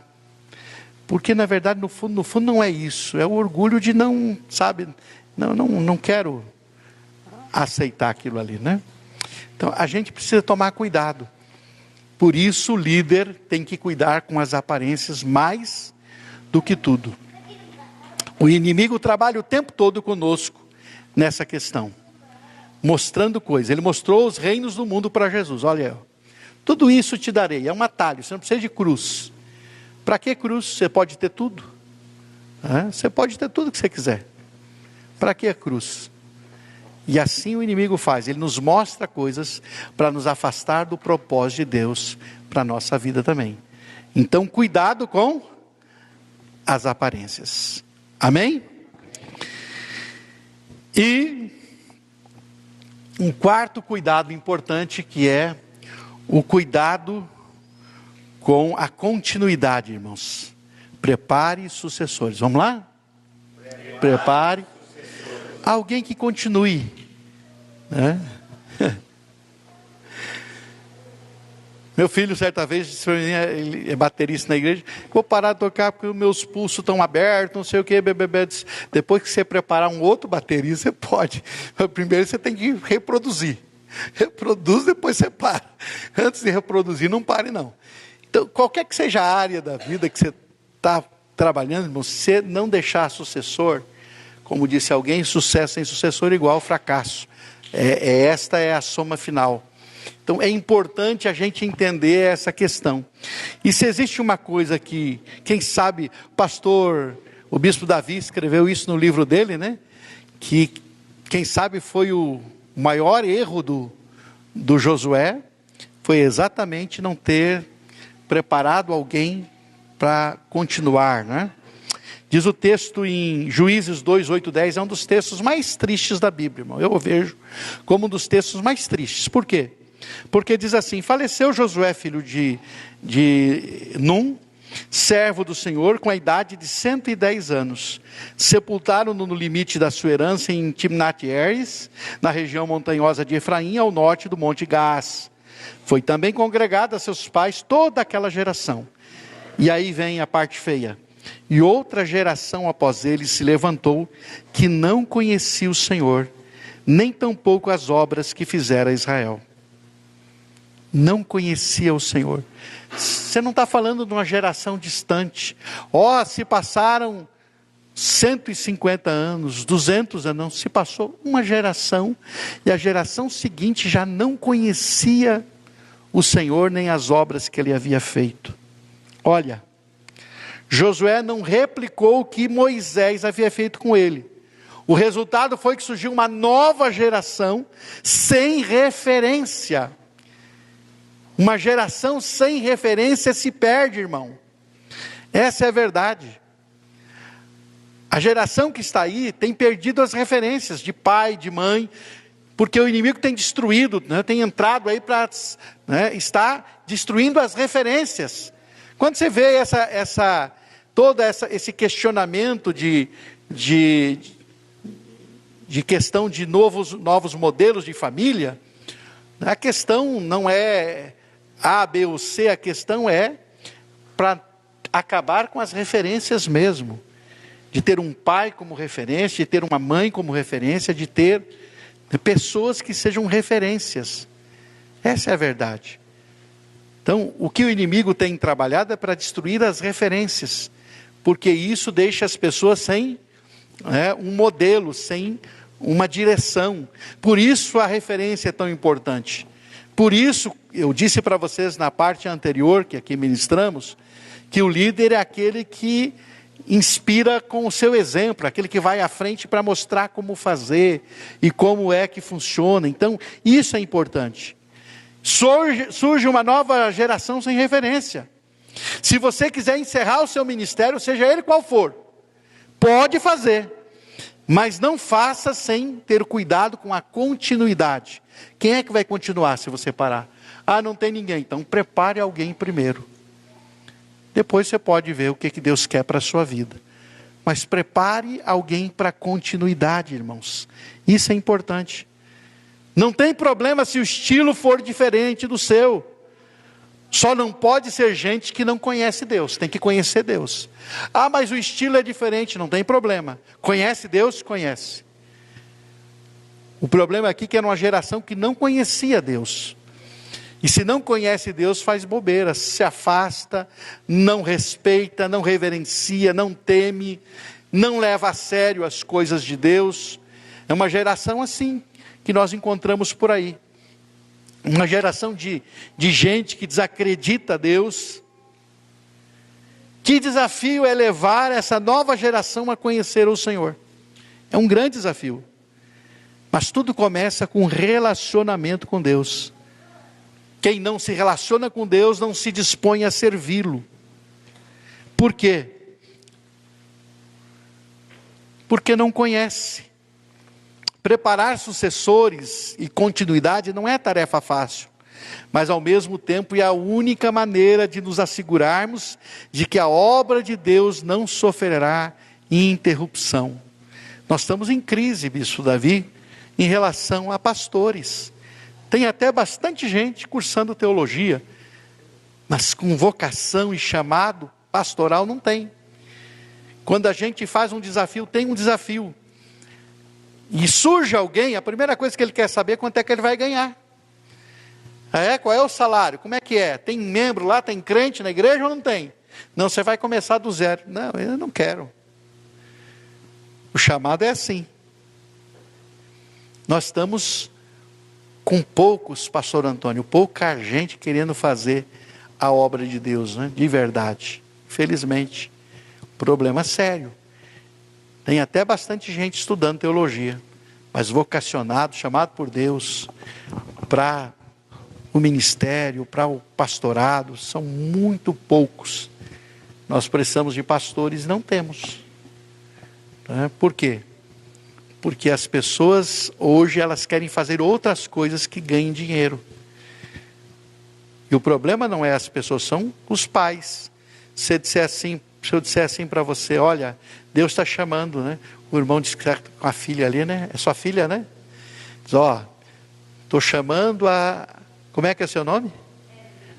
Porque na verdade no fundo não é isso, é o orgulho de não, sabe, não quero aceitar aquilo ali, né? Então a gente precisa tomar cuidado. Por isso o líder tem que cuidar com as aparências mais do que tudo. O inimigo trabalha o tempo todo conosco nessa questão, mostrando coisas. Ele mostrou os reinos do mundo para Jesus. Olha, tudo isso te darei. É um atalho, você não precisa de cruz. Para que cruz? Você pode ter tudo. Você pode ter tudo que você quiser. Para que a cruz? E assim o inimigo faz. Ele nos mostra coisas para nos afastar do propósito de Deus para a nossa vida também. Então cuidado com as aparências. Amém? E um quarto cuidado importante, que é o cuidado com a continuidade, irmãos. Prepare sucessores. Vamos lá? Prepare. Alguém que continue, né? Meu filho certa vez disse para mim, ele é baterista na igreja, vou parar de tocar porque os meus pulsos estão abertos, não sei o que, disse, depois que você preparar um outro baterista, você pode. Primeiro você tem que reproduzir. Reproduz, depois você para. Antes de reproduzir, não pare não. Então, qualquer que seja a área da vida que você está trabalhando, irmão, se você não deixar sucessor, como disse alguém, sucesso sem sucessor igual fracasso. Esta é a soma final. Então é importante a gente entender essa questão. E se existe uma coisa que, quem sabe, o bispo Davi escreveu isso no livro dele, né? Que quem sabe foi o maior erro do Josué, foi exatamente não ter preparado alguém para continuar, né? Diz o texto em Juízes 2, 8, 10, é um dos textos mais tristes da Bíblia, irmão. Eu o vejo como um dos textos mais tristes. Por quê? Porque diz assim, faleceu Josué, filho de Num, servo do Senhor, com a idade de 110 anos. Sepultaram-no no limite da sua herança em Timnat-Heres, na região montanhosa de Efraim, ao norte do Monte Gás. Foi também congregada a seus pais toda aquela geração. E aí vem a parte feia. E outra geração após ele se levantou, que não conhecia o Senhor, nem tampouco as obras que fizera Israel. Não conhecia o Senhor. Você não está falando de uma geração distante. Se passaram 150 anos, 200 anos, não, se passou uma geração, e a geração seguinte já não conhecia o Senhor, nem as obras que ele havia feito. Olha, Josué não replicou o que Moisés havia feito com ele. O resultado foi que surgiu uma nova geração sem referência. Uma geração sem referência se perde, irmão. Essa é a verdade. A geração que está aí tem perdido as referências de pai, de mãe, porque o inimigo tem destruído, né, tem entrado aí para, né, está destruindo as referências. Quando você vê esse questionamento de questão de novos modelos de família, a questão não é A, B ou C, a questão é para acabar com as referências mesmo. De ter um pai como referência, de ter uma mãe como referência, de ter pessoas que sejam referências. Essa é a verdade. Então, o que o inimigo tem trabalhado é para destruir as referências, porque isso deixa as pessoas sem um modelo, sem uma direção. Por isso a referência é tão importante. Por isso, eu disse para vocês na parte anterior, que aqui ministramos, que o líder é aquele que inspira com o seu exemplo, aquele que vai à frente para mostrar como fazer e como é que funciona. Então, isso é importante. Surge uma nova geração sem referência. Se você quiser encerrar o seu ministério, seja ele qual for, pode fazer, mas não faça sem ter cuidado com a continuidade. Quem é que vai continuar se você parar? Ah, não tem ninguém. Então prepare alguém primeiro. Depois você pode ver o que Deus quer para a sua vida. Mas prepare alguém para continuidade, irmãos. Isso é importante. Não tem problema se o estilo for diferente do seu. Só não pode ser gente que não conhece Deus. Tem que conhecer Deus. Ah, mas o estilo é diferente. Não tem problema. Conhece Deus? Conhece. O problema aqui é que era uma geração que não conhecia Deus. E se não conhece Deus, faz bobeira, se afasta, não respeita, não reverencia, não teme, não leva a sério as coisas de Deus. É uma geração assim que nós encontramos por aí. Uma geração de gente que desacredita a Deus. Que desafio é levar essa nova geração a conhecer o Senhor? É um grande desafio. Mas tudo começa com relacionamento com Deus. Quem não se relaciona com Deus não se dispõe a servi-lo. Por quê? Porque não conhece. Preparar sucessores e continuidade não é tarefa fácil, mas ao mesmo tempo é a única maneira de nos assegurarmos de que a obra de Deus não sofrerá interrupção. Nós estamos em crise, bispo Davi, em relação a pastores. Tem até bastante gente cursando teologia, mas com vocação e chamado pastoral não tem. Quando a gente faz um desafio, tem um desafio. E surge alguém, a primeira coisa que ele quer saber é quanto é que ele vai ganhar. Qual é o salário? Como é que é? Tem membro lá, tem crente na igreja ou não tem? Não, você vai começar do zero. Não, eu não quero. O chamado é assim. Nós estamos com poucos, pastor Antônio, pouca gente querendo fazer a obra de Deus, né? De verdade. Felizmente, problema sério. Tem até bastante gente estudando teologia, mas vocacionado, chamado por Deus para o ministério, para o pastorado, são muito poucos. Nós precisamos de pastores, não temos. Por quê? Porque as pessoas hoje elas querem fazer outras coisas que ganhem dinheiro. E o problema não é as pessoas, são os pais. Se eu disser assim para você, olha, Deus está chamando, né? O irmão disse que está com a filha ali, né? É sua filha, né? Diz, estou chamando a... Como é que é seu nome?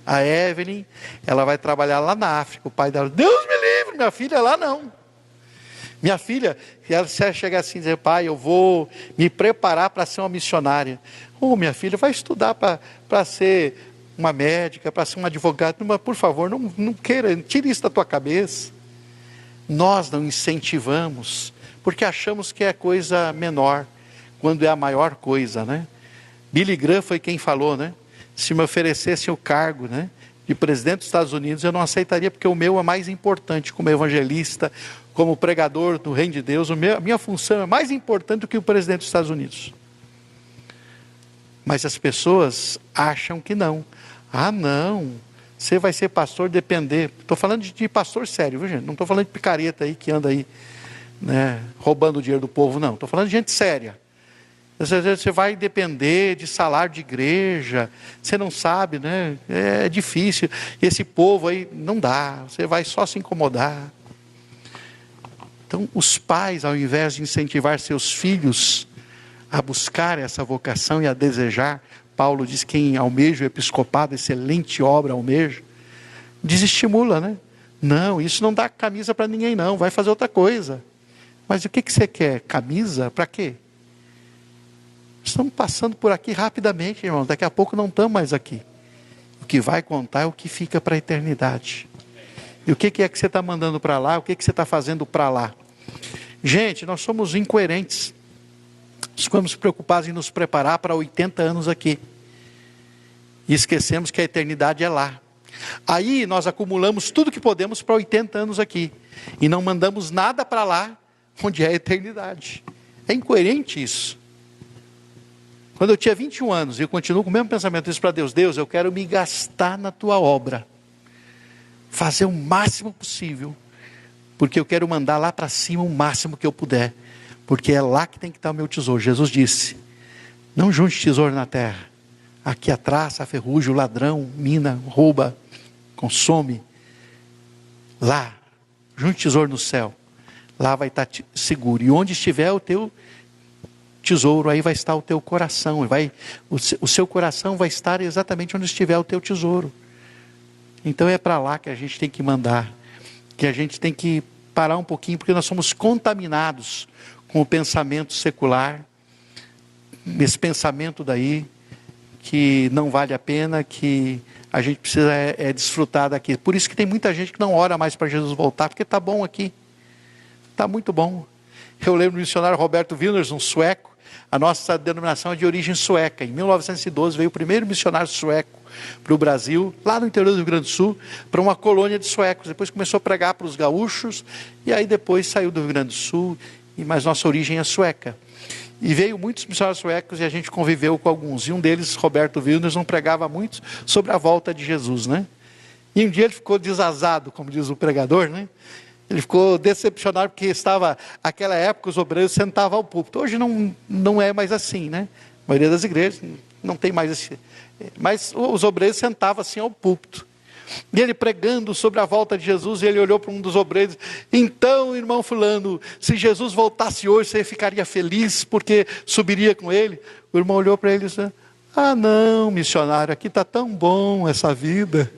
A Evelyn. Ela vai trabalhar lá na África. O pai dela, Deus me livre, minha filha lá não. Minha filha, se ela chegar assim e dizer, pai, eu vou me preparar para ser uma missionária. Minha filha, vai estudar para ser uma médica, para ser um advogado. Mas, por favor, não queira, tire isso da tua cabeça. Nós não incentivamos, porque achamos que é coisa menor, quando é a maior coisa, né? Billy Graham foi quem falou, né? Se me oferecessem o cargo, né, de presidente dos Estados Unidos, eu não aceitaria, porque o meu é mais importante, como evangelista, como pregador do reino de Deus, a minha função é mais importante do que o presidente dos Estados Unidos. Mas as pessoas acham que não. Ah, não, você vai ser pastor, depender. Estou falando de pastor sério, viu, gente? Não estou falando de picareta aí que anda aí, né, roubando o dinheiro do povo, não. Estou falando de gente séria. Às vezes você vai depender de salário de igreja, você não sabe, né? É difícil. Esse povo aí não dá, você vai só se incomodar. Então, os pais, ao invés de incentivar seus filhos a buscar essa vocação e a desejar, Paulo diz que quem almeja o episcopado, excelente obra almeja, desestimula, né? Não, isso não dá camisa para ninguém não, vai fazer outra coisa. Mas o que você quer? Camisa? Para quê? Estamos passando por aqui rapidamente, irmão. Daqui a pouco não estamos mais aqui. O que vai contar é o que fica para a eternidade. E o que é que você está mandando para lá? O que você está fazendo para lá? Gente, nós somos incoerentes. Nós ficamos preocupados em nos preparar para 80 anos aqui. E esquecemos que a eternidade é lá. Aí nós acumulamos tudo que podemos para 80 anos aqui. E não mandamos nada para lá, onde é a eternidade. É incoerente isso. Quando eu tinha 21 anos, e eu continuo com o mesmo pensamento, isso para Deus: Deus, eu quero me gastar na tua obra, fazer o máximo possível, porque eu quero mandar lá para cima o máximo que eu puder, porque é lá que tem que estar o meu tesouro. Jesus disse: não junte tesouro na terra, aqui a traça, a ferrugem, o ladrão, mina, rouba, consome. Lá, junte tesouro no céu, lá vai estar seguro, e onde estiver o teu tesouro, aí vai estar o teu coração, o seu coração vai estar exatamente onde estiver o teu tesouro. Então é para lá que a gente tem que mandar, que a gente tem que parar um pouquinho, porque nós somos contaminados com o pensamento secular, esse pensamento daí, que não vale a pena, que a gente precisa desfrutar daqui. Por isso que tem muita gente que não ora mais para Jesus voltar, porque está bom aqui, está muito bom. Eu lembro do missionário Roberto Wilners, um sueco. A nossa denominação é de origem sueca. Em 1912 veio o primeiro missionário sueco para o Brasil, lá no interior do Rio Grande do Sul, para uma colônia de suecos. Depois começou a pregar para os gaúchos, e aí depois saiu do Rio Grande do Sul, mas nossa origem é sueca. E veio muitos missionários suecos e a gente conviveu com alguns. E um deles, Roberto Wilners, não pregava muito sobre a volta de Jesus, né? E um dia ele ficou desazado, como diz o pregador, né? Ele ficou decepcionado porque aquela época os obreiros sentavam ao púlpito. Hoje não é mais assim, né? A maioria das igrejas não tem mais esse. Mas os obreiros sentavam assim ao púlpito. E ele pregando sobre a volta de Jesus, ele olhou para um dos obreiros: então, irmão fulano, se Jesus voltasse hoje, você ficaria feliz porque subiria com ele? O irmão olhou para ele e disse: ah não, missionário, aqui está tão bom essa vida.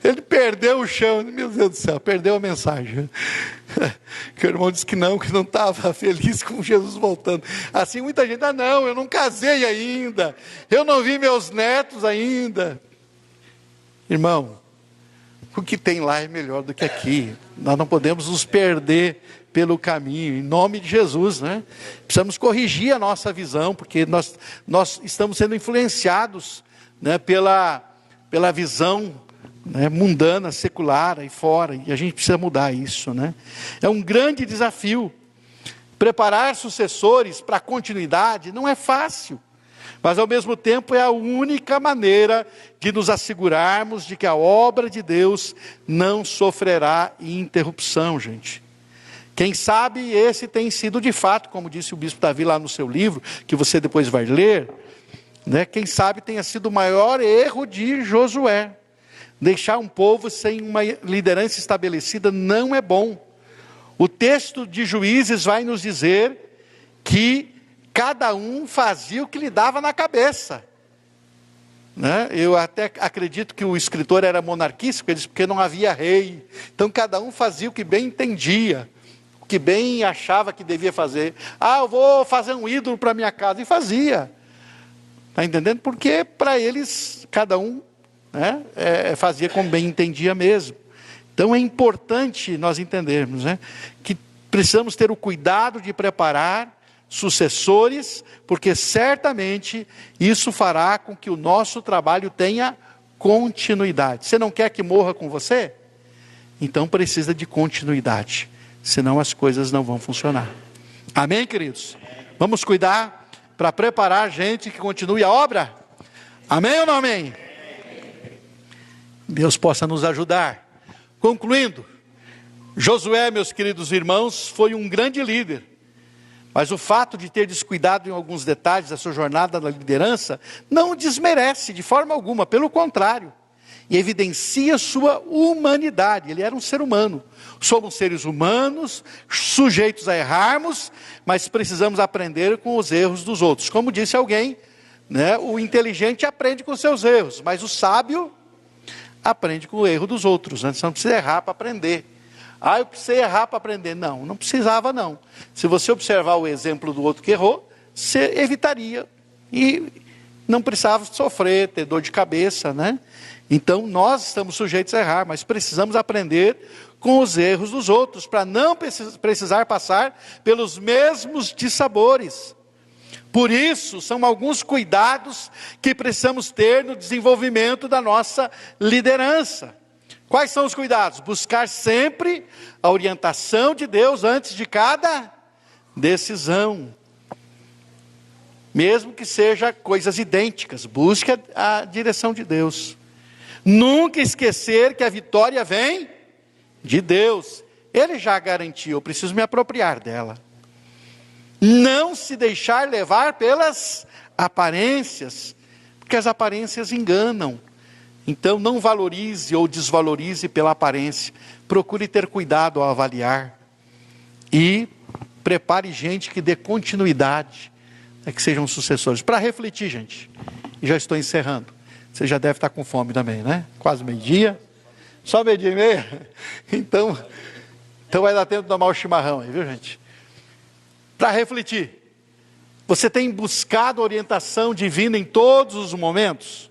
Ele perdeu o chão, meu Deus do céu, perdeu a mensagem. Que o irmão disse que não estava feliz com Jesus voltando. Assim muita gente: ah não, eu não casei ainda, eu não vi meus netos ainda. Irmão, o que tem lá é melhor do que aqui. Nós não podemos nos perder pelo caminho, em nome de Jesus, né? Precisamos corrigir a nossa visão, porque nós estamos sendo influenciados, né, pela visão, né, mundana, secular aí fora, e a gente precisa mudar isso, né? É um grande desafio. Preparar sucessores para a continuidade não é fácil, mas ao mesmo tempo é a única maneira de nos assegurarmos de que a obra de Deus não sofrerá interrupção, gente. Quem sabe esse tem sido de fato, como disse o bispo Davi lá no seu livro, que você depois vai ler, né? Quem sabe tenha sido o maior erro de Josué. Deixar um povo sem uma liderança estabelecida não é bom. O texto de Juízes vai nos dizer que cada um fazia o que lhe dava na cabeça, né? Eu até acredito que o escritor era monarquista, porque não havia rei. Então cada um fazia o que bem entendia, o que bem achava que devia fazer. Ah, eu vou fazer um ídolo para minha casa, e fazia. Está entendendo? Porque para eles, cada um, né, fazia como bem entendia mesmo. Então é importante nós entendermos, né, que precisamos ter o cuidado de preparar sucessores, porque certamente isso fará com que o nosso trabalho tenha continuidade. Você não quer que morra com você? Então precisa de continuidade, senão as coisas não vão funcionar. Amém, queridos? Vamos cuidar para preparar gente que continue a obra? Amém ou não amém? Deus possa nos ajudar. Concluindo, Josué, meus queridos irmãos, foi um grande líder, mas o fato de ter descuidado em alguns detalhes da sua jornada na liderança não o desmerece de forma alguma, pelo contrário, e evidencia sua humanidade. Ele era um ser humano. Somos seres humanos, sujeitos a errarmos, mas precisamos aprender com os erros dos outros. Como disse alguém, né, o inteligente aprende com seus erros, mas o sábio aprende com o erro dos outros. Né? Você não precisa errar para aprender. Eu precisei errar para aprender. Não precisava não. Se você observar o exemplo do outro que errou, você evitaria. E não precisava sofrer, ter dor de cabeça, né? Então nós estamos sujeitos a errar, mas precisamos aprender com os erros dos outros, para não precisar passar pelos mesmos dissabores. Por isso, são alguns cuidados que precisamos ter no desenvolvimento da nossa liderança. Quais são os cuidados? Buscar sempre a orientação de Deus antes de cada decisão. Mesmo que seja coisas idênticas, busque a direção de Deus. Nunca esquecer que a vitória vem de Deus. Ele já garantiu, eu preciso me apropriar dela. Não se deixar levar pelas aparências, porque as aparências enganam. Então não valorize ou desvalorize pela aparência. Procure ter cuidado ao avaliar. E prepare gente que dê continuidade, que sejam sucessores. Para refletir, gente. E já estou encerrando. Você já deve estar com fome também, né? Quase meio-dia. Só meio-dia e meia? Então vai dar tempo de tomar o chimarrão aí, viu, gente? Para refletir. Você tem buscado orientação divina em todos os momentos?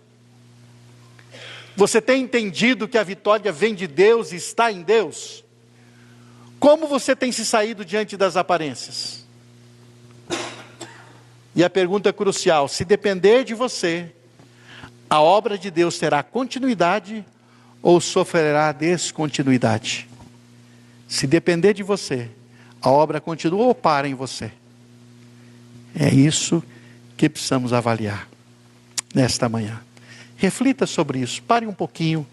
Você tem entendido que a vitória vem de Deus e está em Deus? Como você tem se saído diante das aparências? E a pergunta crucial: se depender de você, a obra de Deus terá continuidade ou sofrerá descontinuidade? Se depender de você, a obra continua ou para em você? É isso que precisamos avaliar nesta manhã. Reflita sobre isso, pare um pouquinho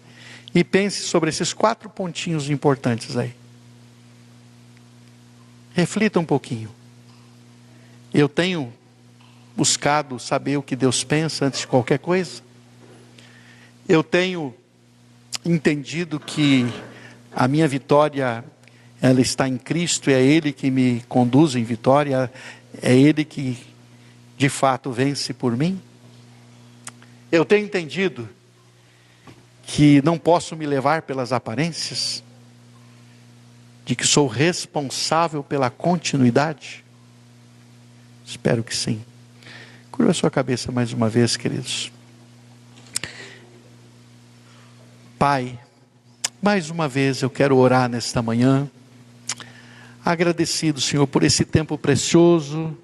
e pense sobre esses 4 pontinhos importantes aí. Reflita um pouquinho. Eu tenho buscado saber o que Deus pensa antes de qualquer coisa? Eu tenho entendido que a minha vitória, ela está em Cristo, e é Ele que me conduz em vitória, é Ele que de fato vence por mim? Eu tenho entendido que não posso me levar pelas aparências, de que sou responsável pela continuidade? Espero que sim. Curva a sua cabeça mais uma vez, queridos. Pai, mais uma vez eu quero orar nesta manhã, agradecido, Senhor, por esse tempo precioso,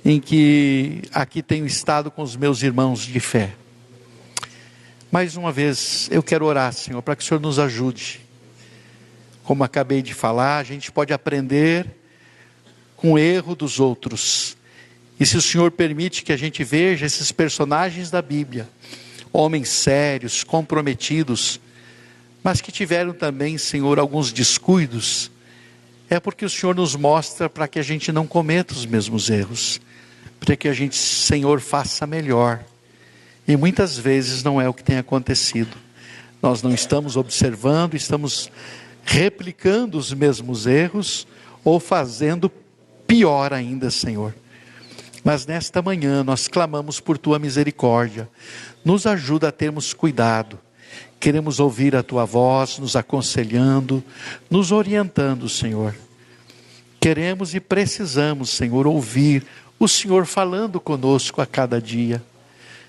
em que aqui tenho estado com os meus irmãos de fé. Mais uma vez eu quero orar, Senhor, para que o Senhor nos ajude. Como acabei de falar, a gente pode aprender com o erro dos outros. E se o Senhor permite que a gente veja esses personagens da Bíblia, homens sérios, comprometidos, mas que tiveram também, Senhor, alguns descuidos, é porque o Senhor nos mostra para que a gente não cometa os mesmos erros, para que a gente, Senhor, faça melhor. E muitas vezes não é o que tem acontecido. Nós não estamos observando, estamos replicando os mesmos erros, ou fazendo pior ainda, Senhor. Mas nesta manhã nós clamamos por Tua misericórdia. Nos ajuda a termos cuidado. Queremos ouvir a Tua voz, nos aconselhando, nos orientando, Senhor. Queremos e precisamos, Senhor, ouvir o Senhor falando conosco a cada dia.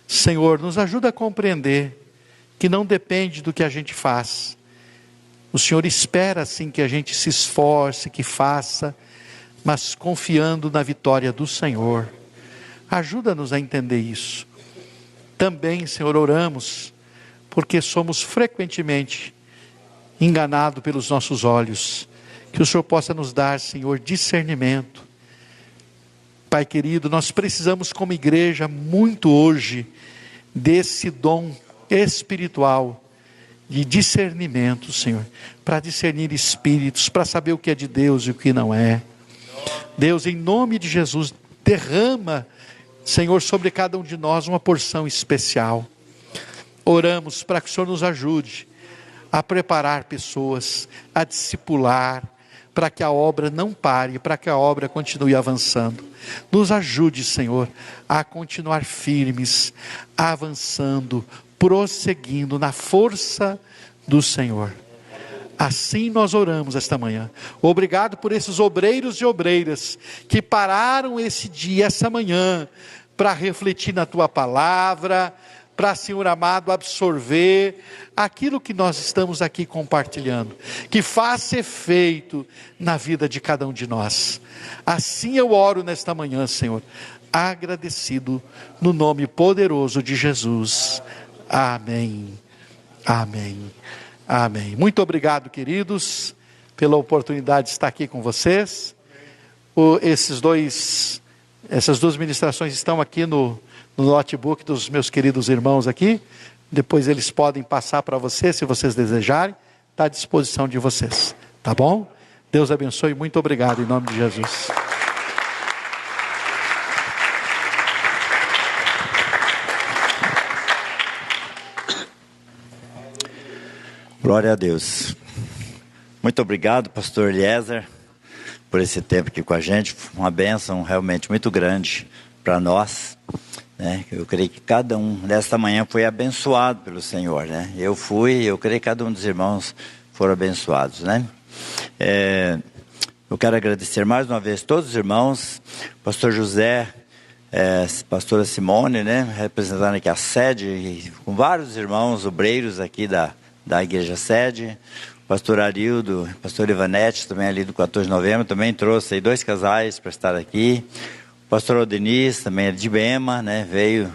Senhor, nos ajuda a compreender que não depende do que a gente faz. O Senhor espera sim que a gente se esforce, que faça, mas confiando na vitória do Senhor. Ajuda-nos a entender isso. Também, Senhor, oramos, porque somos frequentemente enganados pelos nossos olhos. Que o Senhor possa nos dar, Senhor, discernimento. Pai querido, nós precisamos como igreja muito hoje desse dom espiritual de discernimento, Senhor, para discernir espíritos, para saber o que é de Deus e o que não é. Deus, em nome de Jesus, derrama, Senhor, sobre cada um de nós uma porção especial. Oramos para que o Senhor nos ajude a preparar pessoas, a discipular, para que a obra não pare, para que a obra continue avançando. Nos ajude, Senhor, a continuar firmes, avançando, prosseguindo na força do Senhor. Assim nós oramos esta manhã. Obrigado por esses obreiros e obreiras que pararam esse dia, essa manhã, para refletir na Tua palavra, para, Senhor amado, absorver aquilo que nós estamos aqui compartilhando, que faça efeito na vida de cada um de nós. Assim eu oro nesta manhã, Senhor, agradecido no nome poderoso de Jesus. Amém, amém, amém. Muito obrigado, queridos, pela oportunidade de estar aqui com vocês. Essas duas ministrações estão aqui no notebook dos meus queridos irmãos aqui. Depois eles podem passar para vocês, se vocês desejarem. Está à disposição de vocês, tá bom? Deus abençoe, muito obrigado em nome de Jesus. Glória a Deus. Muito obrigado, pastor Eliezer, por esse tempo aqui com a gente. Uma bênção realmente muito grande para nós, né? Eu creio que cada um desta manhã foi abençoado pelo Senhor, né? Eu creio que cada um dos irmãos foram abençoados, né? Eu quero agradecer mais uma vez todos os irmãos, pastor José, pastora Simone, né? Representando aqui a sede, com vários irmãos obreiros aqui da igreja sede, pastor Arildo, pastor Ivanete, também ali do 14 de novembro, também trouxe aí 2 casais para estar aqui. O pastor Aldenis, também é de Bema, né, veio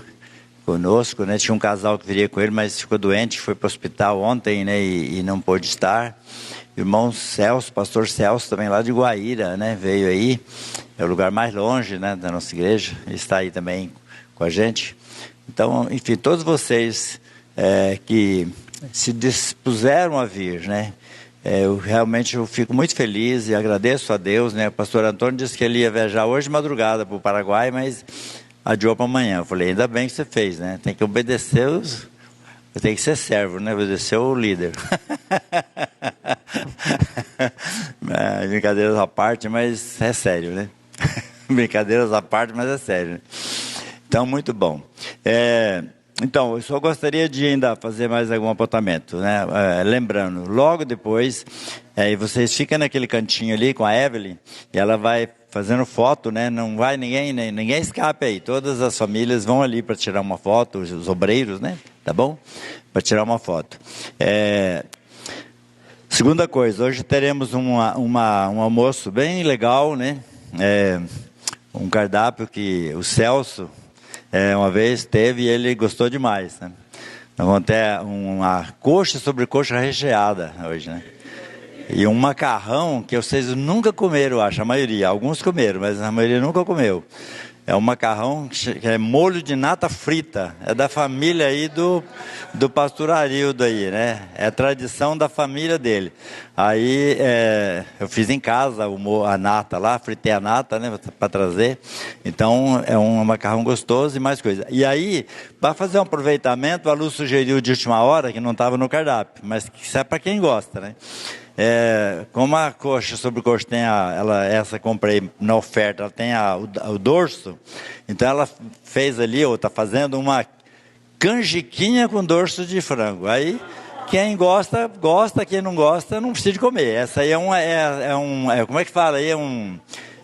conosco, né, tinha um casal que viria com ele, mas ficou doente, foi para o hospital ontem, né, e não pôde estar. Irmão Celso, pastor Celso, também lá de Guaíra, né, veio aí, é o lugar mais longe, né, da nossa igreja, está aí também com a gente. Então, enfim, todos vocês que se dispuseram a vir, né, eu fico muito feliz e agradeço a Deus, né? O pastor Antônio disse que ele ia viajar hoje de madrugada para o Paraguai, mas adiou para amanhã. Eu falei, ainda bem que você fez, né? Tem que obedecer tem que ser servo, né? Obedecer o líder. Brincadeiras à parte, mas é sério, né? Brincadeiras à parte, mas é sério, né? Então, muito bom. Então, eu só gostaria de ainda fazer mais algum apontamento, né? Lembrando, logo depois, vocês ficam naquele cantinho ali com a Evelyn, e ela vai fazendo foto, né? Não vai ninguém escape aí, todas as famílias vão ali para tirar uma foto, os obreiros, né? Tá bom? Para tirar uma foto. Segunda coisa, hoje teremos um almoço bem legal, né? Um cardápio que o Celso uma vez teve e ele gostou demais, né? Nós vamos ter uma coxa sobre coxa recheada hoje, né? E um macarrão que vocês nunca comeram, eu acho, a maioria. Alguns comeram, mas a maioria nunca comeu. É um macarrão que é molho de nata frita. É da família aí do pastor Arildo aí, né? É tradição da família dele. Aí eu fiz em casa a nata lá, fritei a nata, né? Para trazer. Então é um macarrão gostoso e mais coisa. E aí, para fazer um aproveitamento, a Lu sugeriu de última hora, que não estava no cardápio, mas que isso é para quem gosta, né? Como a coxa sobre coxa tem essa comprei na oferta, ela tem o dorso, então ela fez ali, ou está fazendo uma canjiquinha com dorso de frango. Aí quem gosta, quem não gosta, não precisa de comer. Essa aí como é que fala aí?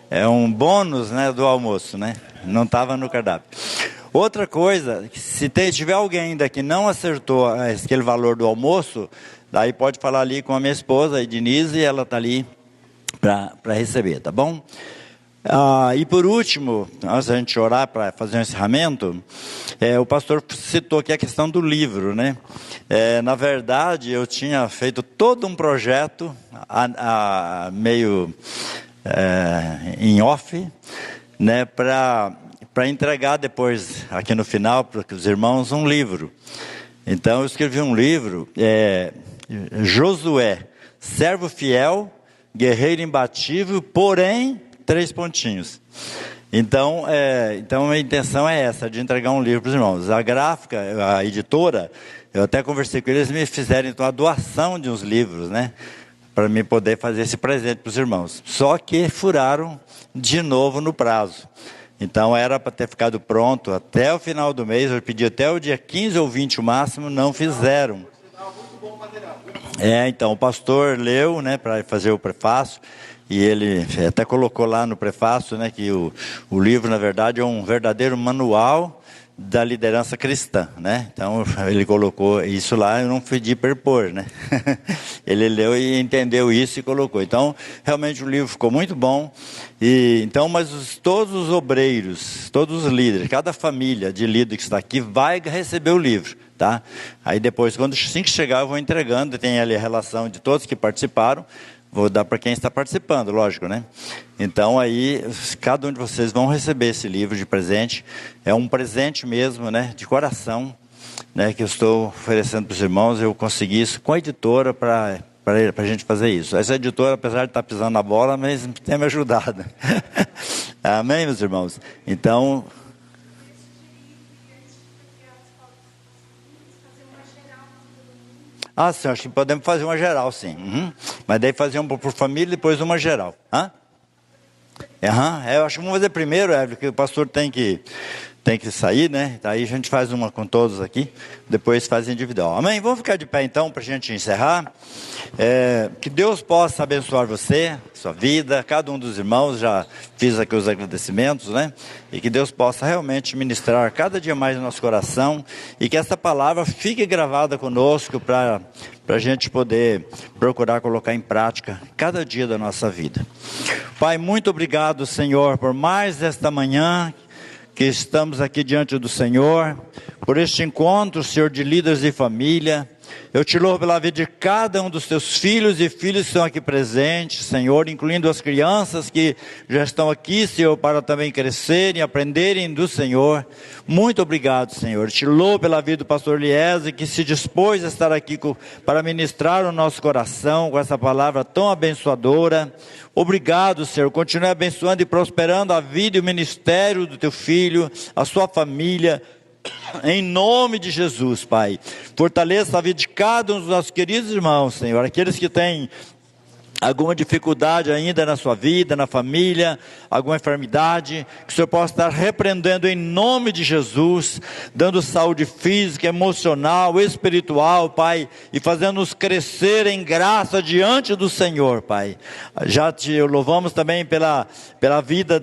É um bônus, né, do almoço, né? Não estava no cardápio. Outra coisa, se tiver alguém ainda que não acertou aquele valor do almoço, daí pode falar ali com a minha esposa, a Denise, e ela está ali para receber, tá bom? E por último, antes da gente orar para fazer um encerramento, o pastor citou aqui a questão do livro, né? Na verdade, eu tinha feito todo um projeto meio em off, né, para entregar depois, aqui no final, para os irmãos, um livro. Então, eu escrevi um livro, Josué, servo fiel, guerreiro imbatível, porém, 3 pontinhos. Então a intenção é essa, de entregar um livro para os irmãos. A gráfica, a editora, eu até conversei com eles, me fizeram então a doação de uns livros, né, para mim poder fazer esse presente para os irmãos. Só que furaram de novo no prazo. Então era para ter ficado pronto até o final do mês, eu pedi até o dia 15 ou 20 o máximo, não fizeram. Então o pastor leu, né, para fazer o prefácio, e ele até colocou lá no prefácio, né, que o livro, na verdade, é um verdadeiro manual da liderança cristã, né? Então ele colocou isso lá, eu não pedi perpor, né? Ele leu e entendeu isso e colocou. Então realmente o livro ficou muito bom. Mas todos os obreiros, todos os líderes, cada família de líder que está aqui vai receber o livro, tá? Aí depois, assim que chegar, eu vou entregando, tem ali a relação de todos que participaram. Vou dar para quem está participando, lógico, né? Então aí, cada um de vocês vão receber esse livro de presente. É um presente mesmo, né? De coração, né? Que eu estou oferecendo para os irmãos. Eu consegui isso com a editora para a gente fazer isso. Essa editora, apesar de estar pisando na bola, mas tem me ajudado. Amém, meus irmãos? Então... sim, acho que podemos fazer uma geral, sim. Mas daí fazer uma por família e depois uma geral. Eu acho que vamos fazer primeiro, porque o pastor tem que sair, né? Aí a gente faz uma com todos aqui, depois faz individual. Amém? Vamos ficar de pé então para a gente encerrar. Que Deus possa abençoar você, sua vida, cada um dos irmãos, já fiz aqui os agradecimentos, né? E que Deus possa realmente ministrar cada dia mais no nosso coração e que essa palavra fique gravada conosco para a gente poder procurar colocar em prática cada dia da nossa vida. Pai, muito obrigado, Senhor, por mais esta manhã que estamos aqui diante do Senhor, por este encontro, Senhor, de líderes de família. Eu te louvo pela vida de cada um dos teus filhos e filhas que estão aqui presentes, Senhor, incluindo as crianças que já estão aqui, Senhor, para também crescerem e aprenderem do Senhor. Muito obrigado, Senhor. Te louvo pela vida do pastor Liese, que se dispôs a estar aqui para ministrar o nosso coração com essa palavra tão abençoadora. Obrigado, Senhor. Continue abençoando e prosperando a vida e o ministério do teu filho, a sua família, em nome de Jesus, Pai. Fortaleça a vida de cada um dos nossos queridos irmãos, Senhor. Aqueles que têm alguma dificuldade ainda na sua vida, na família, alguma enfermidade, que o Senhor possa estar repreendendo em nome de Jesus, dando saúde física, emocional, espiritual, Pai, e fazendo-nos crescer em graça diante do Senhor, Pai. Já te louvamos também pela vida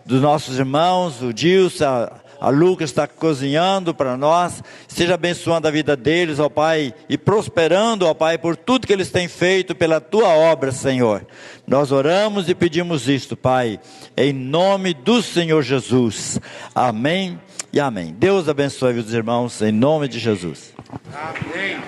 dos nossos irmãos, o Dilson, a Lucas está cozinhando para nós. Seja abençoando a vida deles, ó Pai, e prosperando, ó Pai, por tudo que eles têm feito pela Tua obra, Senhor. Nós oramos e pedimos isto, Pai, em nome do Senhor Jesus. Amém e amém. Deus abençoe os irmãos, em nome de Jesus. Amém.